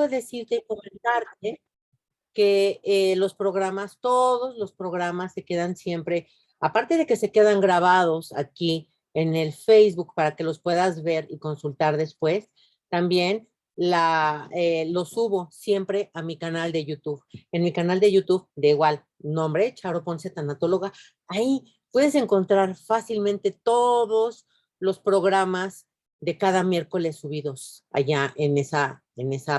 puedo decirte y comentarte que los programas, todos los programas se quedan siempre, aparte de que se quedan grabados aquí en el Facebook para que los puedas ver y consultar después, también los subo siempre a mi canal de YouTube. En mi canal de YouTube, de igual nombre, Charo Ponce Tanatóloga, ahí puedes encontrar fácilmente todos los programas de cada miércoles subidos allá en esa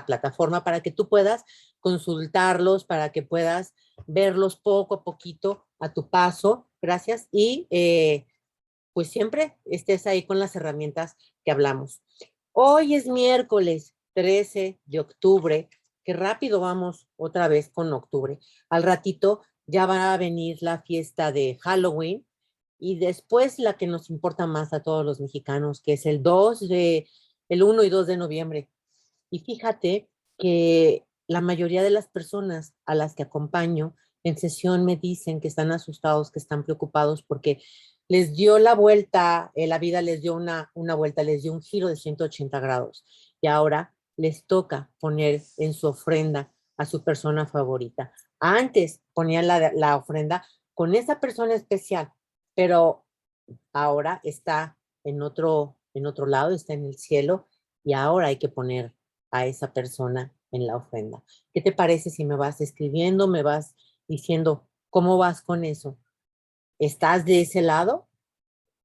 plataforma para que tú puedas consultarlos, para que puedas verlos poco a poquito a tu paso. Gracias. Y pues siempre estés ahí con las herramientas que hablamos. Hoy es miércoles 13 de octubre. Qué rápido vamos otra vez con octubre. Al ratito ya va a venir la fiesta de Halloween y después la que nos importa más a todos los mexicanos, que es el 1 y 2 de noviembre. Y fíjate que la mayoría de las personas a las que acompaño en sesión me dicen que están asustados, que están preocupados porque les dio la vuelta, la vida les dio una vuelta, les dio un giro de 180 grados y ahora les toca poner en su ofrenda a su persona favorita. Antes ponían la ofrenda con esa persona especial, pero ahora está en otro lado, está en el cielo y ahora hay que poner a esa persona en la ofrenda. ¿Qué te parece si me vas escribiendo, me vas diciendo cómo vas con eso? ¿Estás de ese lado?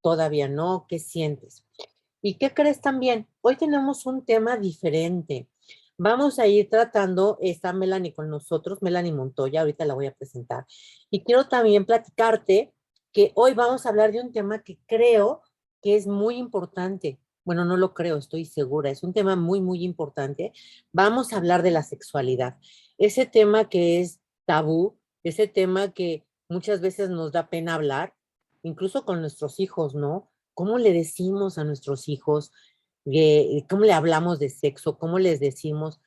Todavía no, ¿qué sientes? ¿Y qué crees también? Hoy tenemos un tema diferente. Vamos a ir tratando, está Melanie con nosotros, Melanie Montoya, ahorita la voy a presentar. Y quiero también platicarte que hoy vamos a hablar de un tema que creo que es muy importante. Bueno, no lo creo, estoy segura, es un tema muy, muy importante. Vamos a hablar de la sexualidad. Ese tema que es tabú, ese tema que muchas veces nos da pena hablar, incluso con nuestros hijos, ¿no? ¿Cómo le decimos a nuestros hijos? ¿Cómo le hablamos de sexo? ¿Cómo les decimos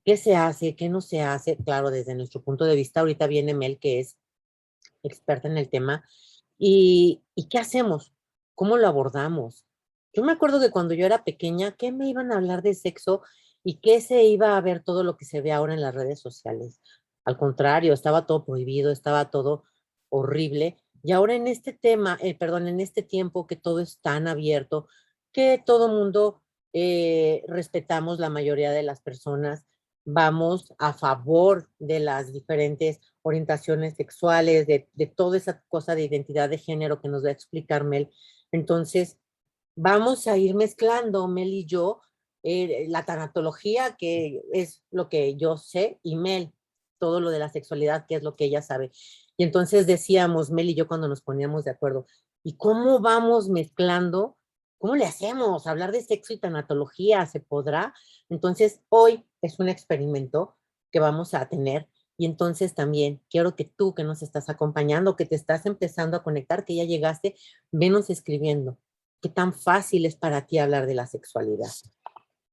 qué se hace, qué no se hace? Claro, desde nuestro punto de vista, ahorita viene Mel, que es experta en el tema. ¿Y qué hacemos? ¿Cómo lo abordamos? Yo me acuerdo que cuando yo era pequeña, ¿qué me iban a hablar de sexo y qué se iba a ver todo lo que se ve ahora en las redes sociales? Al contrario, estaba todo prohibido, estaba todo horrible. Y ahora en este tema, perdón, en este tiempo que todo es tan abierto, que todo mundo respetamos la mayoría de las personas, vamos a favor de las diferentes orientaciones sexuales, de toda esa cosa de identidad de género que nos va a explicar Mel. Entonces, vamos a ir mezclando, Mel y yo, la tanatología, que es lo que yo sé, y Mel, todo lo de la sexualidad, que es lo que ella sabe. Y entonces decíamos, Mel y yo, cuando nos poníamos de acuerdo, ¿y cómo vamos mezclando? ¿Cómo le hacemos? Hablar de sexo y tanatología, ¿se podrá? Entonces, hoy es un experimento que vamos a tener. Y entonces también quiero que tú que nos estás acompañando, que te estás empezando a conectar, que ya llegaste, venos escribiendo. ¿Qué tan fácil es para ti hablar de la sexualidad?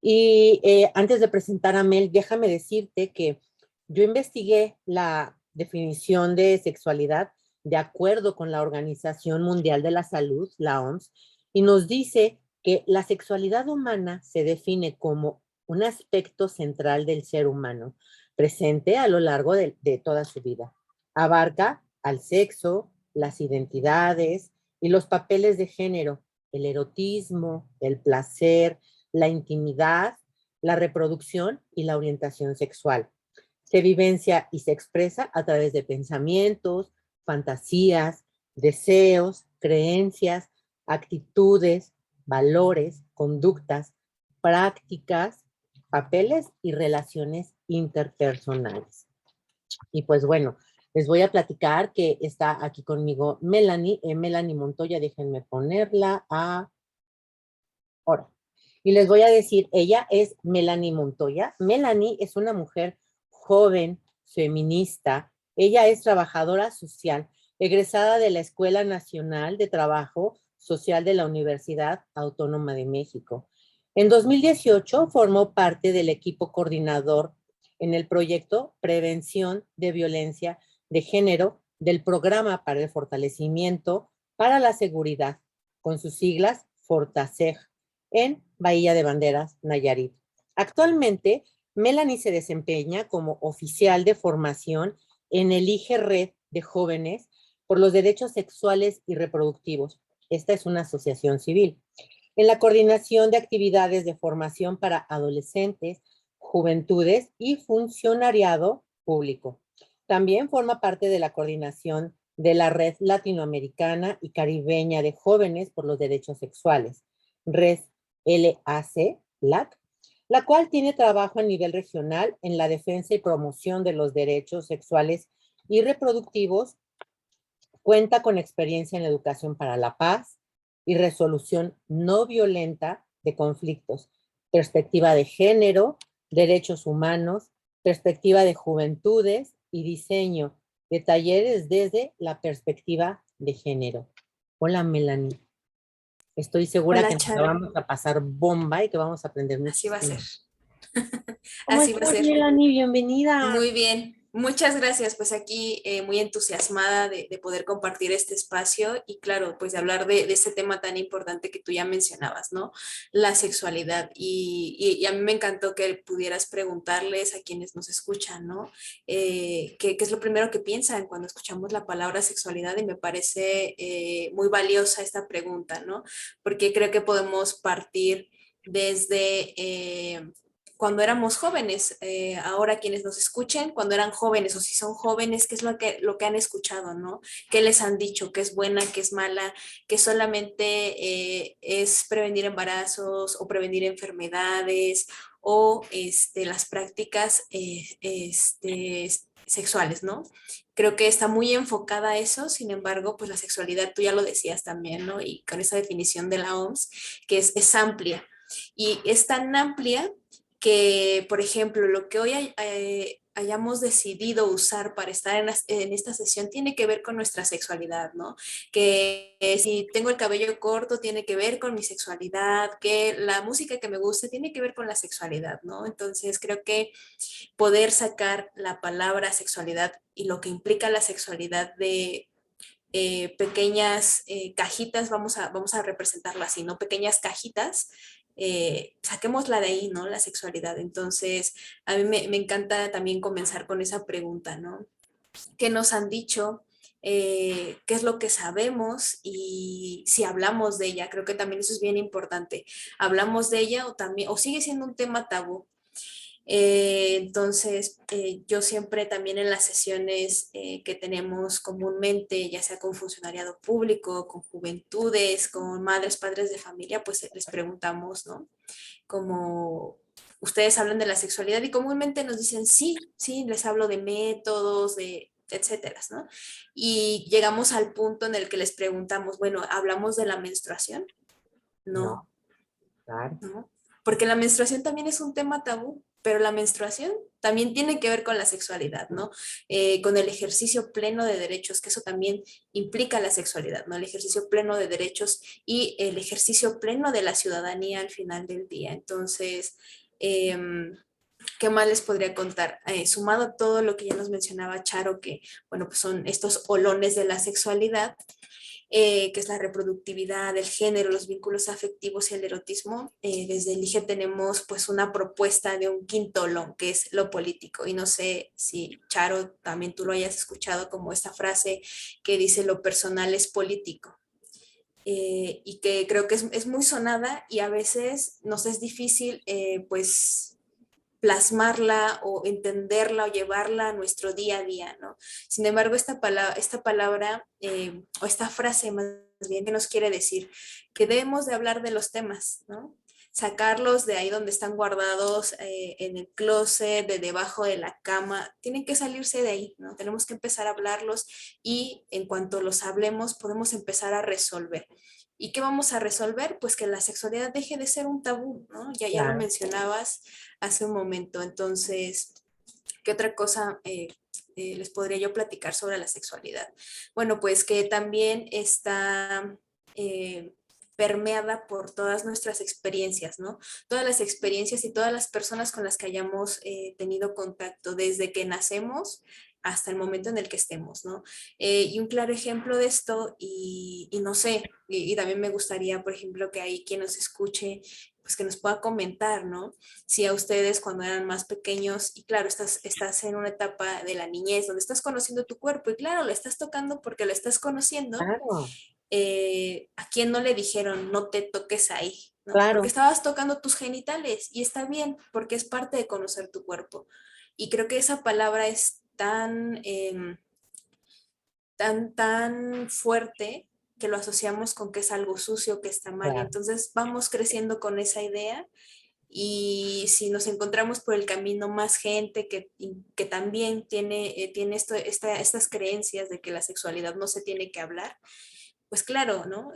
Y antes de presentar a Mel, déjame decirte que yo investigué la definición de sexualidad de acuerdo con la Organización Mundial de la Salud, la OMS, y nos dice que la sexualidad humana se define como un aspecto central del ser humano, presente a lo largo de toda su vida. Abarca al sexo, las identidades y los papeles de género, el erotismo, el placer, la intimidad, la reproducción y la orientación sexual. Se vivencia y se expresa a través de pensamientos, fantasías, deseos, creencias, actitudes, valores, conductas, prácticas, papeles y relaciones interpersonales. Y pues bueno, les voy a platicar que está aquí conmigo Melanie Montoya, déjenme ponerla ahora. Y les voy a decir, ella es Melanie Montoya. Melanie es una mujer joven, feminista. Ella es trabajadora social, egresada de la Escuela Nacional de Trabajo Social de la Universidad Autónoma de México. En 2018 formó parte del equipo coordinador en el proyecto Prevención de Violencia de Género del Programa para el Fortalecimiento para la Seguridad, con sus siglas FORTASEG, en Bahía de Banderas, Nayarit. Actualmente Melanie se desempeña como oficial de formación en Elige Red de Jóvenes por los Derechos Sexuales y Reproductivos. Esta es una asociación civil. En la coordinación de actividades de formación para adolescentes, juventudes y funcionariado público. También forma parte de la coordinación de la Red Latinoamericana y Caribeña de Jóvenes por los Derechos Sexuales, Red LAC, LAC, la cual tiene trabajo a nivel regional en la defensa y promoción de los derechos sexuales y reproductivos. Cuenta con experiencia en educación para la paz y resolución no violenta de conflictos, perspectiva de género, derechos humanos, perspectiva de juventudes y diseño de talleres desde la perspectiva de género. Hola, Melanie. Estoy segura que Hola, nos la Charo. vamos a pasar bomba y que vamos a aprender Así va a muchísimo. ser. ¿Cómo Así va a estás, ser. Melanie? Bienvenida. Muy bien. Muchas gracias. Pues aquí muy entusiasmada de poder compartir este espacio y claro, pues de hablar de este tema tan importante que tú ya mencionabas, ¿no? La sexualidad. Y a mí me encantó que pudieras preguntarles a quienes nos escuchan, ¿no? ¿Qué es lo primero que piensan cuando escuchamos la palabra sexualidad? Y me parece muy valiosa esta pregunta, ¿no? Porque creo que podemos partir desde cuando éramos jóvenes, ahora quienes nos escuchen, cuando eran jóvenes o si son jóvenes, ¿qué es lo que han escuchado, no? ¿Qué les han dicho? ¿Qué es buena? ¿Qué es mala? ¿Que solamente es prevenir embarazos o prevenir enfermedades o las prácticas sexuales, ¿no? Creo que está muy enfocada a eso, sin embargo, pues la sexualidad, tú ya lo decías también, ¿no? Y con esa definición de la OMS, que es amplia. Y es tan amplia que, por ejemplo, lo que hoy hayamos decidido usar para estar en esta sesión tiene que ver con nuestra sexualidad, ¿no? Que si tengo el cabello corto tiene que ver con mi sexualidad, que la música que me gusta tiene que ver con la sexualidad, ¿no? Entonces creo que poder sacar la palabra sexualidad y lo que implica la sexualidad de pequeñas cajitas, vamos a representarlo así, ¿no? Pequeñas cajitas, saquémosla de ahí, ¿no? La sexualidad. Entonces, a mí me encanta también comenzar con esa pregunta, ¿no? ¿Qué nos han dicho? ¿Qué es lo que sabemos? Y si hablamos de ella, creo que también eso es bien importante. ¿Hablamos de ella o también, o sigue siendo un tema tabú? Yo siempre también en las sesiones que tenemos comúnmente, ya sea con funcionariado público, con juventudes, con madres, padres de familia, pues les preguntamos, ¿no? Como ustedes hablan de la sexualidad y comúnmente nos dicen, sí, sí, les hablo de métodos, de etcétera, ¿no? Y llegamos al punto en el que les preguntamos, bueno, ¿hablamos de la menstruación? No, No, claro. ¿no? Porque la menstruación también es un tema tabú, pero la menstruación también tiene que ver con la sexualidad, ¿no? Con el ejercicio pleno de derechos, que eso también implica la sexualidad, ¿no? El ejercicio pleno de derechos y el ejercicio pleno de la ciudadanía al final del día. Entonces, eh, ¿qué más les podría contar? Sumado a todo lo que ya nos mencionaba Charo, que, bueno, pues son estos olones de la sexualidad, que es la reproductividad, el género, los vínculos afectivos y el erotismo. Desde el IGE tenemos pues una propuesta de un quinto olón, que es lo político. Y no sé si, Charo, también tú lo hayas escuchado como esta frase que dice lo personal es político. Y que creo que es muy sonada y a veces nos es difícil pues plasmarla o entenderla o llevarla a nuestro día a día, ¿no? Sin embargo, esta palabra o esta frase más bien que nos quiere decir que debemos de hablar de los temas, ¿no? Sacarlos de ahí donde están guardados en el closet, de debajo de la cama, tienen que salirse de ahí, ¿no? Tenemos que empezar a hablarlos y en cuanto los hablemos podemos empezar a resolver. ¿Y qué vamos a resolver? Pues que la sexualidad deje de ser un tabú, ¿no? Ya lo Claro. mencionabas hace un momento. Entonces, ¿qué otra cosa les podría yo platicar sobre la sexualidad? Bueno, pues que también está permeada por todas nuestras experiencias, ¿no? Todas las experiencias y todas las personas con las que hayamos tenido contacto desde que nacemos hasta el momento en el que estemos, ¿no? Y un claro ejemplo de esto, y no sé, y también me gustaría, por ejemplo, que hay quien nos escuche pues que nos pueda comentar, ¿no? Si a ustedes cuando eran más pequeños, y claro, estás en una etapa de la niñez donde estás conociendo tu cuerpo, y claro, lo estás tocando porque lo estás conociendo, Claro, ¿a quién no le dijeron no te toques ahí? ¿No? Porque claro, estabas tocando tus genitales y está bien, porque es parte de conocer tu cuerpo. Y creo que esa palabra es tan fuerte que lo asociamos con que es algo sucio, que está mal. Y claro. entonces vamos creciendo con esa idea y si nos encontramos por el camino más gente que también tiene estas creencias de que la sexualidad no se tiene que hablar, pues claro, ¿no?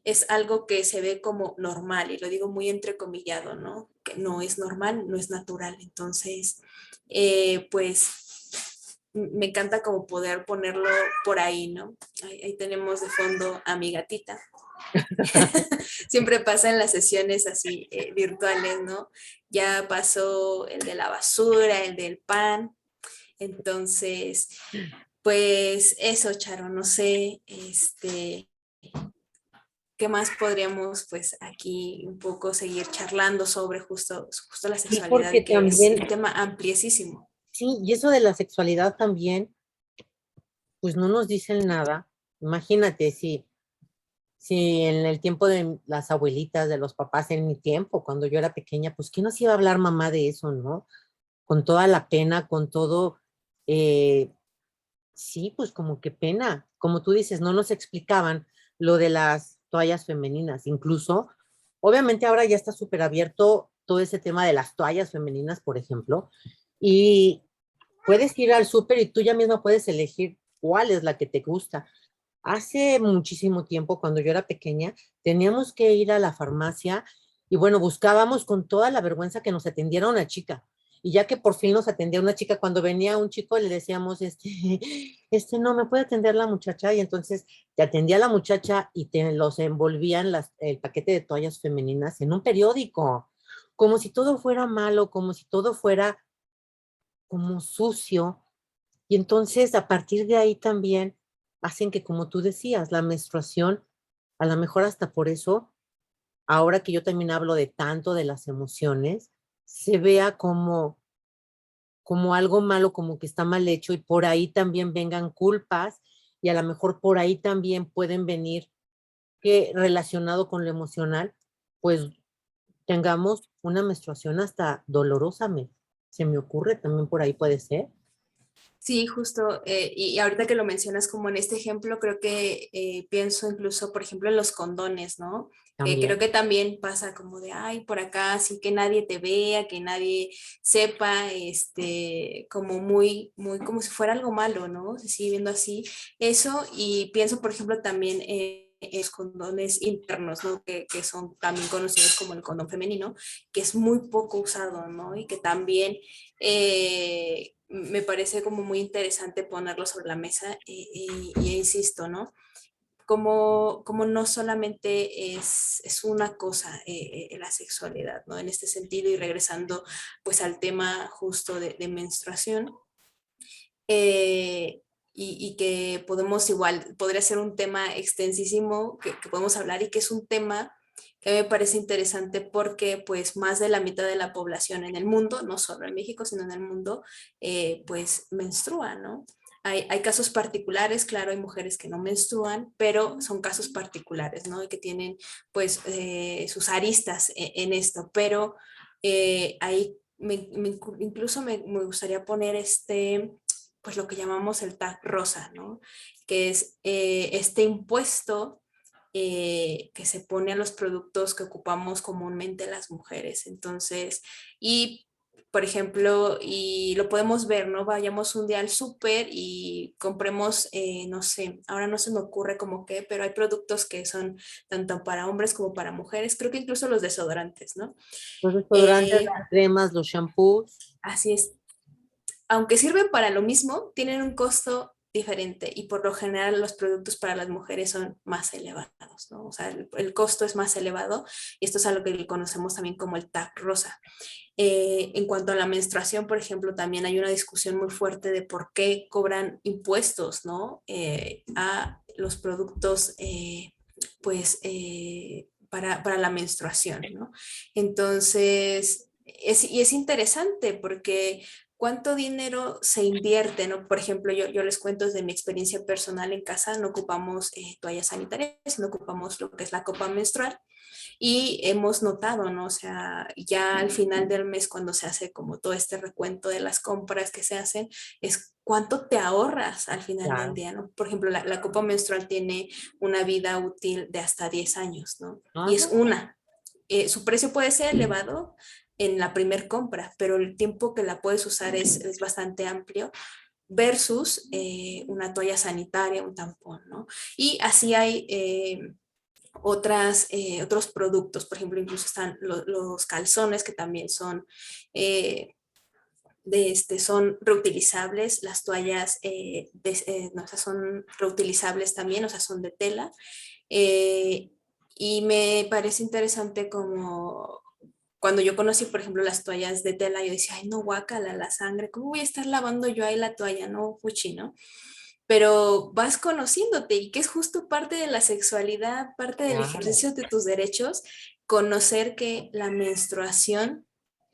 Es algo que se ve como normal y lo digo muy entrecomillado, ¿no? Que no es normal, no es natural. Entonces, pues me encanta como poder ponerlo por ahí, ¿no? Ahí tenemos de fondo a mi gatita. Siempre pasa en las sesiones así virtuales, ¿no? Ya pasó el de la basura, el del pan. Entonces, pues eso, Charo, no sé, ¿qué más podríamos pues aquí un poco seguir charlando sobre justo la Sí, sexualidad porque y que es también, un tema ampliesísimo? sí, y eso de la sexualidad también, pues no nos dicen nada. Imagínate si en el tiempo de las abuelitas, de los papás, en mi tiempo, cuando yo era pequeña, pues ¿qué nos iba a hablar mamá de eso, no? Con toda la pena, con todo, eh, sí, pues como que pena. Como tú dices, no nos explicaban lo de las toallas femeninas. Incluso, obviamente ahora ya está súper abierto todo ese tema de las toallas femeninas, por ejemplo, y puedes ir al súper y tú ya misma puedes elegir cuál es la que te gusta. Hace muchísimo tiempo, cuando yo era pequeña, teníamos que ir a la farmacia y bueno, buscábamos con toda la vergüenza que nos atendiera una chica. Y ya que por fin nos atendía una chica, cuando venía un chico le decíamos, no me puede atender la muchacha. Y entonces te atendía la muchacha y te los envolvían el paquete de toallas femeninas en un periódico, como si todo fuera malo, como si todo fuera como sucio. Y entonces a partir de ahí también hacen que, como tú decías, la menstruación, a lo mejor hasta por eso, ahora que yo también hablo de tanto de las emociones, se vea como algo malo, como que está mal hecho y por ahí también vengan culpas y a lo mejor por ahí también pueden venir que relacionado con lo emocional, pues tengamos una menstruación hasta dolorosa, se me ocurre, también por ahí puede ser. Sí, justo, y ahorita que lo mencionas como en este ejemplo, creo que pienso incluso, por ejemplo, en los condones, ¿no? Que creo También. que también pasa como de, ay, por acá, así que nadie te vea, que nadie sepa, como muy, como si fuera algo malo, ¿no? Se sigue viendo así eso, y pienso, por ejemplo, también en los condones internos, ¿no? Que son también conocidos como el condón femenino, que es muy poco usado, ¿no? Y que también me parece como muy interesante ponerlo sobre la mesa y insisto, ¿no? Como no solamente es una cosa la sexualidad, ¿no? En este sentido y regresando pues al tema justo de menstruación, eh, y que podemos igual, podría ser un tema extensísimo que podemos hablar y que es un tema que me parece interesante porque pues más de la mitad de la población en el mundo, no solo en México, sino en el mundo, pues menstrua, ¿no? Hay casos particulares, claro, hay mujeres que no menstruan, pero son casos particulares, ¿no? Y que tienen pues sus aristas en esto, pero ahí incluso me gustaría poner pues lo que llamamos el tag rosa, ¿no? Que es este impuesto que se pone a los productos que ocupamos comúnmente las mujeres. Entonces, y por ejemplo, y lo podemos ver, ¿no? Vayamos un día al súper y compremos, no sé, ahora no se me ocurre como qué, pero hay productos que son tanto para hombres como para mujeres, creo que incluso los desodorantes, ¿no? Los desodorantes, Eh, las cremas, los shampoos. Así es, aunque sirven para lo mismo, tienen un costo diferente y por lo general los productos para las mujeres son más elevados, ¿no? O sea, el costo es más elevado y esto es algo que conocemos también como el tag rosa. En cuanto a la menstruación, por ejemplo, también hay una discusión muy fuerte de por qué cobran impuestos, ¿no? A los productos, pues, para la menstruación, ¿no? Entonces, es interesante porque cuánto dinero se invierte, ¿no? Por ejemplo, yo les cuento desde mi experiencia personal en casa, no ocupamos toallas sanitarias, no ocupamos lo que es la copa menstrual. Y hemos notado, ¿no? O sea, ya al final del mes, cuando se hace como todo este recuento de las compras que se hacen, es cuánto te ahorras al final del Claro. día, ¿no? Por ejemplo, la copa menstrual tiene una vida útil de hasta 10 años, ¿no? Y es Ajá. una. Su precio puede ser elevado en la primer compra, pero el tiempo que la puedes usar es bastante amplio versus una toalla sanitaria, un tampón, ¿no? Y así hay otros productos, por ejemplo, incluso están los calzones que también son, son reutilizables, las toallas no, o sea, son reutilizables también, o sea, son de tela. eh, y me parece interesante como cuando yo conocí, por ejemplo, las toallas de tela, yo decía, ay, no, guácala, la sangre, ¿cómo voy a estar lavando yo ahí la toalla? No, fuchi, ¿no? Pero vas conociéndote y que es justo parte de la sexualidad, parte del Claro. ejercicio de tus derechos, conocer que la menstruación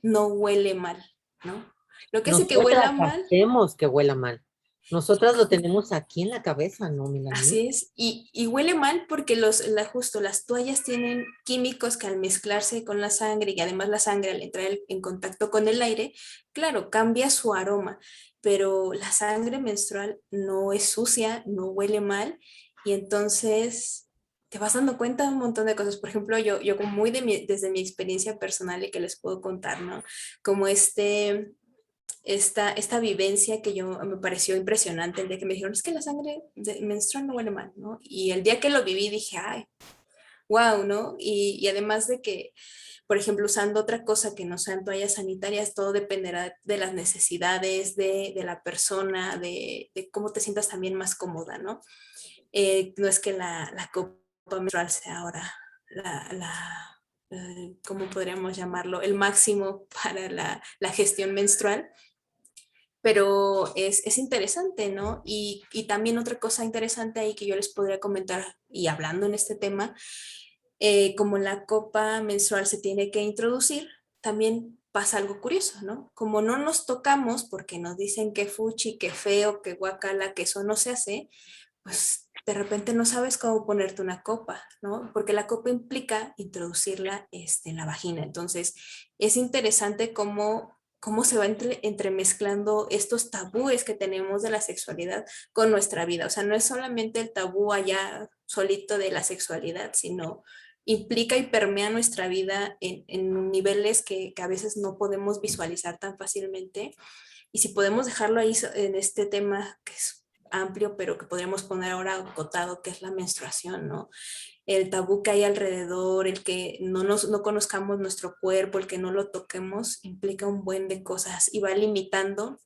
no huele mal, ¿no? Lo que hace que huela Nosotras mal, hacemos que huela mal. Nosotras lo tenemos aquí en la cabeza, ¿no, Melanie? así es, y huele mal porque justo las toallas tienen químicos que al mezclarse con la sangre y además la sangre al entrar en contacto con el aire, claro, cambia su aroma, pero la sangre menstrual no es sucia, no huele mal y entonces te vas dando cuenta de un montón de cosas. Por ejemplo, yo como desde mi experiencia personal y que les puedo contar, ¿no? Como esta vivencia que yo me pareció impresionante el día que me dijeron, es que la sangre menstrual no huele mal, ¿no? Y el día que lo viví dije, ay, wow, ¿no? Y además de que, por ejemplo, usando otra cosa que no sean toallas sanitarias, todo dependerá de las necesidades de la persona, de cómo te sientas también más cómoda, ¿no? No es que la copa menstrual sea ahora ¿cómo podríamos llamarlo? El máximo para la gestión menstrual, pero es interesante, ¿no? Y también otra cosa interesante ahí que yo les podría comentar, y hablando en este tema, como la copa menstrual se tiene que introducir, también pasa algo curioso, ¿no? Como no nos tocamos porque nos dicen que fuchi, que feo, que guacala, que eso no se hace, pues de repente no sabes cómo ponerte una copa, ¿no? Porque la copa implica introducirla en la vagina. Entonces, es interesante cómo se va entremezclando estos tabúes que tenemos de la sexualidad con nuestra vida. O sea, no es solamente el tabú allá solito de la sexualidad, sino implica y permea nuestra vida en niveles que a veces no podemos visualizar tan fácilmente. Y si podemos dejarlo ahí en este tema que es amplio, pero que podríamos poner ahora acotado, que es la menstruación, ¿no? El tabú que hay alrededor, el que no conozcamos nuestro cuerpo, el que no lo toquemos, implica un buen de cosas y va limitando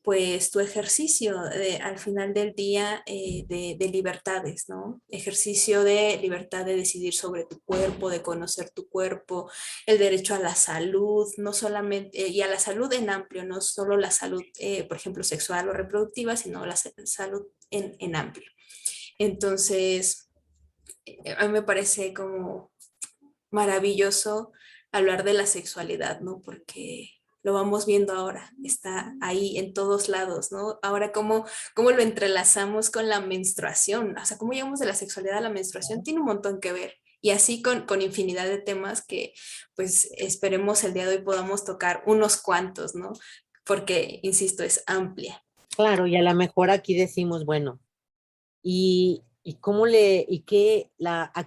pues tu ejercicio al final del día de libertades, ¿no? Ejercicio de libertad de decidir sobre tu cuerpo, de conocer tu cuerpo, el derecho a la salud, no solamente, y a la salud en amplio, no solo la salud, por ejemplo, sexual o reproductiva, sino la salud en amplio. Entonces, a mí me parece como maravilloso hablar de la sexualidad, ¿no? Porque lo vamos viendo ahora, está ahí en todos lados, ¿no? Ahora, ¿cómo lo entrelazamos con la menstruación? O sea, ¿cómo llegamos de la sexualidad a la menstruación? Tiene un montón que ver. Y así con infinidad de temas que, pues, esperemos el día de hoy podamos tocar unos cuantos, ¿no? Porque, insisto, es amplia. Claro, y a lo mejor aquí decimos, bueno, aquí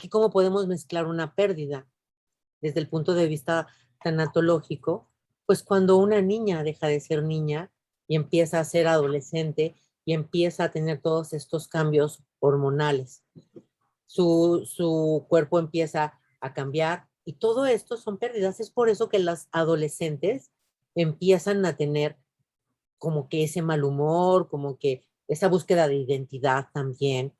cómo podemos mezclar una pérdida desde el punto de vista tanatológico, pues cuando una niña deja de ser niña y empieza a ser adolescente y empieza a tener todos estos cambios hormonales. Su cuerpo empieza a cambiar y todo esto son pérdidas. Es por eso que las adolescentes empiezan a tener como que ese mal humor, como que esa búsqueda de identidad también,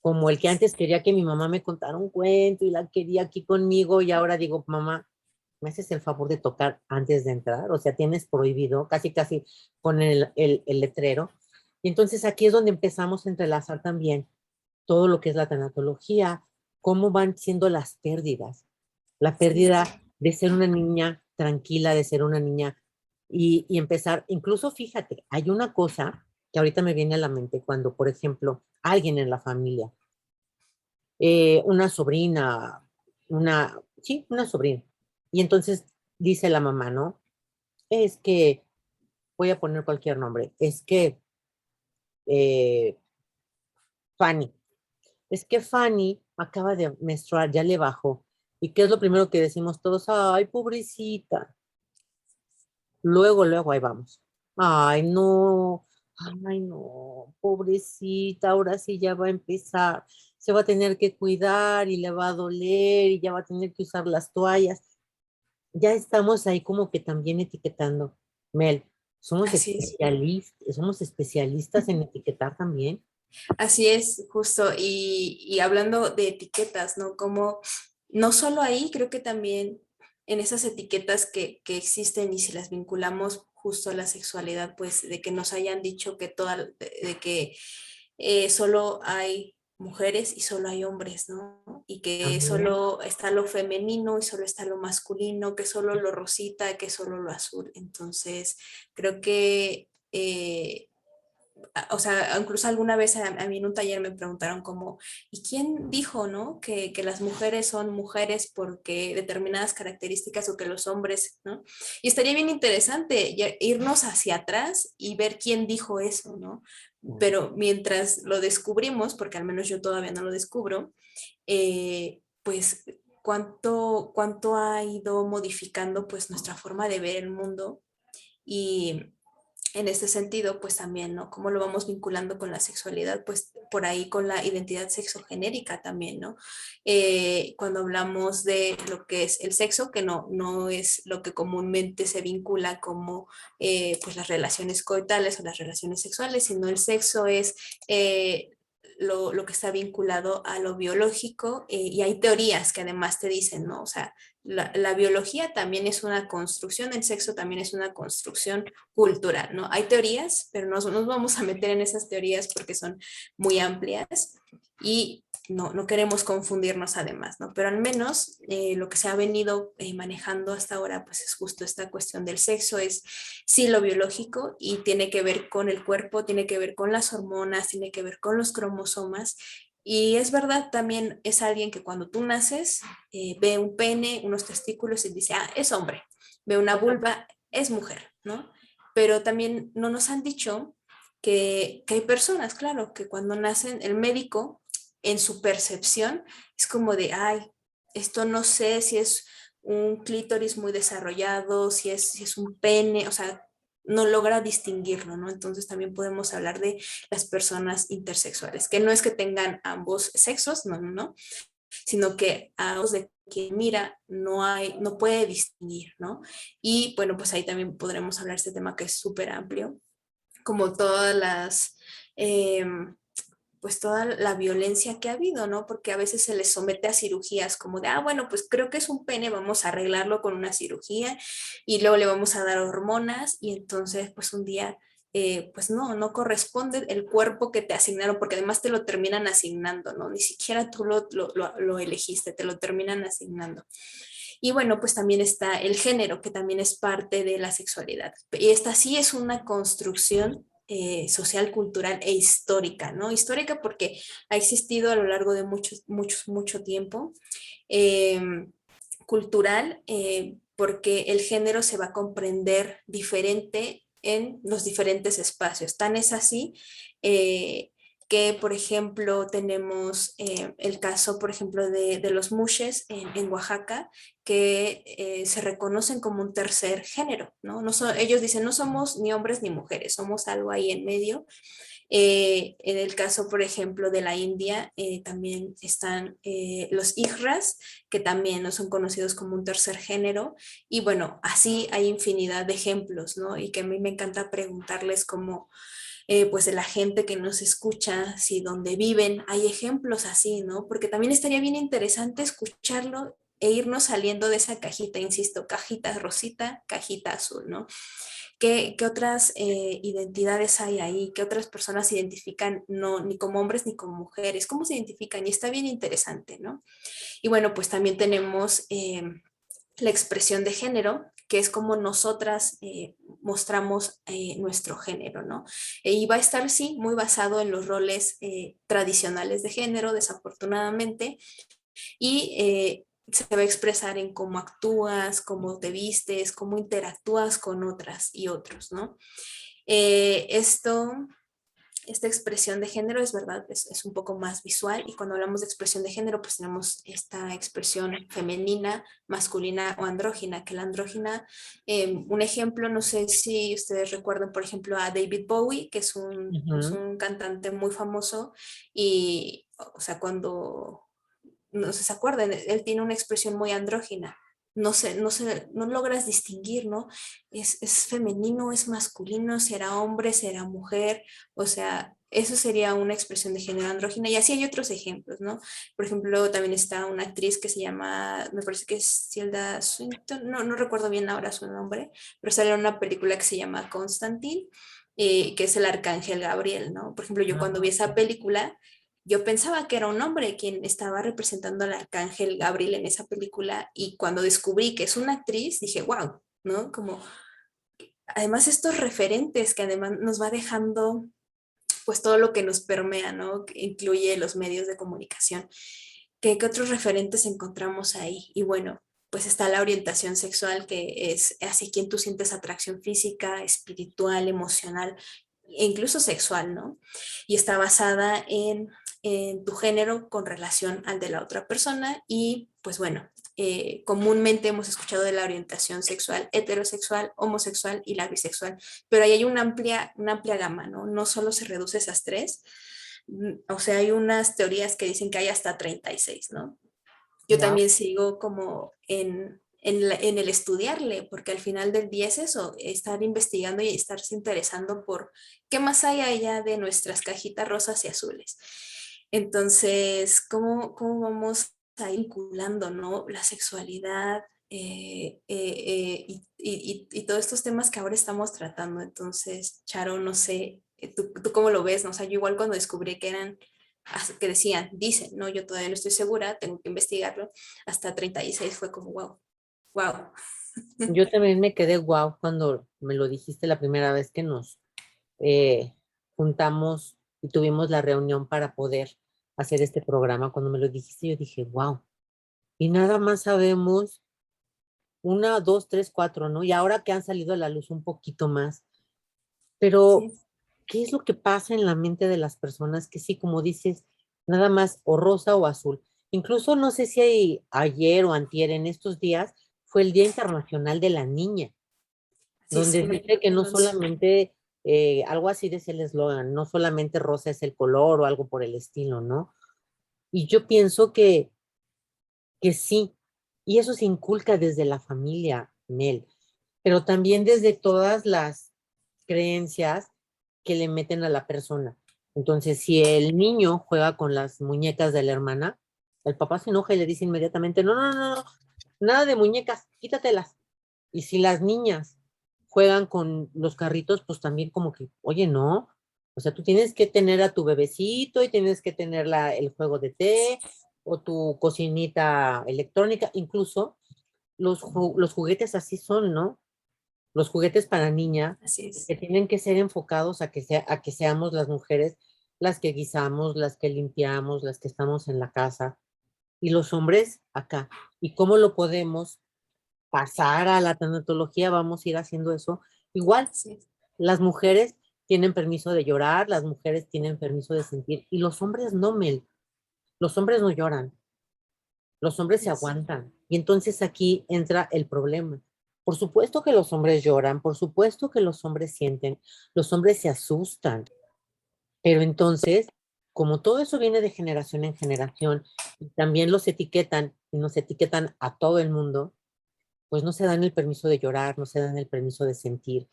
como el que antes quería que mi mamá me contara un cuento y la quería aquí conmigo y ahora digo, mamá, ¿me haces el favor de tocar antes de entrar? O sea, tienes prohibido, casi, casi con el letrero. Y entonces aquí es donde empezamos a entrelazar también todo lo que es la tanatología, cómo van siendo las pérdidas. La Sí, pérdida de ser una niña tranquila, de ser una niña y empezar, incluso fíjate, hay una cosa que ahorita me viene a la mente cuando, por ejemplo, alguien en la familia, una sobrina, sí, una sobrina, y entonces dice la mamá, ¿no? Es que, voy a poner cualquier nombre, es que eh, Fanny, es que Fanny acaba de menstruar, ya le bajó. ¿Y qué es lo primero que decimos todos? Ay, pobrecita. Luego, ahí vamos. Ay, no, pobrecita, ahora sí ya va a empezar. Se va a tener que cuidar y le va a doler y ya va a tener que usar las toallas. Ya estamos ahí como que también etiquetando. Mel, así es. somos especialistas en etiquetar también. Así es, justo. Y hablando de etiquetas, ¿no? Como no solo ahí, creo que también en esas etiquetas que existen y si las vinculamos justo a la sexualidad, pues de que nos hayan dicho que de que solo hay mujeres y solo hay hombres, ¿no? Y que También. solo está lo femenino y solo está lo masculino, que solo lo rosita, que solo lo azul. Entonces, creo que o sea, incluso alguna vez a mí en un taller me preguntaron como, ¿y quién dijo, no? Que las mujeres son mujeres porque determinadas características o que los hombres, ¿no? Y estaría bien interesante irnos hacia atrás y ver quién dijo eso, ¿no? Pero mientras lo descubrimos, porque al menos yo todavía no lo descubro, pues cuánto ha ido modificando pues nuestra forma de ver el mundo y en este sentido, pues también, ¿no? ¿Cómo lo vamos vinculando con la sexualidad? Pues por ahí con la identidad sexogenérica también, ¿no? Cuando hablamos de lo que es el sexo, que no es lo que comúnmente se vincula como pues las relaciones coitales o las relaciones sexuales, sino el sexo es lo que está vinculado a lo biológico y hay teorías que además te dicen, ¿no? O sea, la biología también es una construcción, el sexo también es una construcción cultural, ¿no? Hay teorías, pero no nos vamos a meter en esas teorías porque son muy amplias y no queremos confundirnos además, ¿no? Pero al menos lo que se ha venido manejando hasta ahora, pues es justo esta cuestión del sexo, es sí lo biológico y tiene que ver con el cuerpo, tiene que ver con las hormonas, tiene que ver con los cromosomas y es verdad, también es alguien que cuando tú naces ve un pene, unos testículos y dice, ah, es hombre, ve una vulva, es mujer, ¿no? Pero también no nos han dicho que hay personas, claro, que cuando nacen, el médico, en su percepción, es como de, ay, esto no sé si es un clítoris muy desarrollado, si es un pene, o sea, no logra distinguirlo, ¿no? Entonces también podemos hablar de las personas intersexuales, que no es que tengan ambos sexos, no, sino que a los de quien mira no puede distinguir, ¿no? Y bueno, pues ahí también podremos hablar de este tema que es súper amplio, como todas eh, pues toda la violencia que ha habido, ¿no? Porque a veces se les somete a cirugías como de, bueno, pues creo que es un pene, vamos a arreglarlo con una cirugía y luego le vamos a dar hormonas y entonces pues un día, pues no corresponde el cuerpo que te asignaron, porque además te lo terminan asignando, ¿no? Ni siquiera tú lo elegiste, te lo terminan asignando. Y bueno, pues también está el género, que también es parte de la sexualidad. Y esta sí es una construcción social, cultural e histórica, ¿no? Histórica porque ha existido a lo largo de mucho tiempo. Eh, Cultural porque el género se va a comprender diferente en los diferentes espacios. Tan es así que, por ejemplo, tenemos el caso, por ejemplo, de los mushes en Oaxaca, que se reconocen como un tercer género, ¿no? Ellos dicen, no somos ni hombres ni mujeres, somos algo ahí en medio. En el caso, por ejemplo, de la India, también están los Igras, que también no son conocidos como un tercer género. Y bueno, así hay infinidad de ejemplos, ¿no? Y que a mí me encanta preguntarles como pues de la gente que nos escucha, si donde viven hay ejemplos así, ¿no? Porque también estaría bien interesante escucharlo e irnos saliendo de esa cajita, insisto, cajita rosita, cajita azul, ¿no? ¿Qué otras identidades hay ahí? ¿Qué otras personas se identifican no, ni como hombres ni como mujeres? ¿Cómo se identifican? Y está bien interesante, ¿no? Y bueno, pues también tenemos la expresión de género, que es como nosotras mostramos nuestro género, ¿no? Y va a estar, sí, muy basado en los roles tradicionales de género, desafortunadamente, y se va a expresar en cómo actúas, cómo te vistes, cómo interactúas con otras y otros, ¿no? Esto esta expresión de género es verdad, es un poco más visual y cuando hablamos de expresión de género pues tenemos esta expresión femenina, masculina o andrógina, que la andrógina, un ejemplo, no sé si ustedes recuerdan por ejemplo a David Bowie, que es pues, un cantante muy famoso y o sea cuando no sé, se acuerdan, él tiene una expresión muy andrógina. No logras distinguir, ¿no? Es femenino, es masculino, será hombre, será mujer, o sea, eso sería una expresión de género andrógina. Y así hay otros ejemplos, ¿no? Por ejemplo, también está una actriz que se llama, me parece que es Tilda Swinton, no recuerdo bien ahora su nombre, pero sale en una película que se llama Constantine, que es el arcángel Gabriel, ¿no? Por ejemplo, yo cuando vi esa película, yo pensaba que era un hombre quien estaba representando al arcángel Gabriel en esa película y cuando descubrí que es una actriz, dije, wow, ¿no? Como, además estos referentes que además nos va dejando pues todo lo que nos permea, ¿no? Que incluye los medios de comunicación. ¿Qué otros referentes encontramos ahí? Y bueno, pues está la orientación sexual, que es hacia quien tú sientes atracción física, espiritual, emocional e incluso sexual, ¿no? Y está basada en tu género con relación al de la otra persona y pues bueno, comúnmente hemos escuchado de la orientación sexual heterosexual, homosexual y la bisexual, pero ahí hay una amplia gama, ¿no? No solo se reduce a esas tres, o sea, hay unas teorías que dicen que hay hasta 36, ¿no? Yo Wow. también sigo como en el estudiarle, porque al final del día es eso, estar investigando y estarse interesando por qué más hay allá de nuestras cajitas rosas y azules. Entonces, ¿cómo vamos a ir vinculando, ¿no? La sexualidad y todos estos temas que ahora estamos tratando. Entonces, Charo, no sé, ¿tú cómo lo ves? ¿No? O sea, yo igual cuando descubrí que eran que decían, dicen, no, yo todavía no estoy segura, tengo que investigarlo, hasta 36 fue como, wow, wow. Yo también me quedé guau cuando me lo dijiste la primera vez que nos eh, juntamos y tuvimos la reunión para poder hacer este programa. Cuando me lo dijiste, yo dije, wow. Y nada más sabemos una, dos, tres, cuatro, ¿no? Y ahora que han salido a la luz un poquito más. Pero, Sí, ¿qué es lo que pasa en la mente de las personas que sí, como dices, nada más o rosa o azul? Incluso no sé si ayer o antier en estos días fue el Día Internacional de la Niña, sí, donde sí, dice que no anuncio. solamente, algo así es el eslogan, no solamente rosa es el color o algo por el estilo, ¿no? Y yo pienso que sí, y eso se inculca desde la familia, Mel, pero también desde todas las creencias que le meten a la persona. Entonces, si el niño juega con las muñecas de la hermana, el papá se enoja y le dice inmediatamente, no, no, no, no, nada de muñecas, quítatelas. Y si las niñas juegan con los carritos, pues también como que, oye, no, o sea, tú tienes que tener a tu bebecito y tienes que tener el juego de té o tu cocinita electrónica, incluso los juguetes así son, ¿no? Los juguetes para niña, Así es. que tienen que ser enfocados a que seamos las mujeres las que guisamos, las que limpiamos, las que estamos en la casa, y los hombres acá. ¿Y cómo lo podemos pasar a la tanatología? Vamos a ir haciendo eso. Igual, Sí, las mujeres tienen permiso de llorar, las mujeres tienen permiso de sentir, y los hombres no, Mel. Los hombres no lloran, los hombres se es. aguantan. Y entonces aquí entra el problema. Por supuesto que los hombres lloran, por supuesto que los hombres sienten, los hombres se asustan, pero entonces, como todo eso viene de generación en generación, y también los etiquetan y nos etiquetan a todo el mundo, pues no se dan el permiso de llorar, no se dan el permiso de sentir.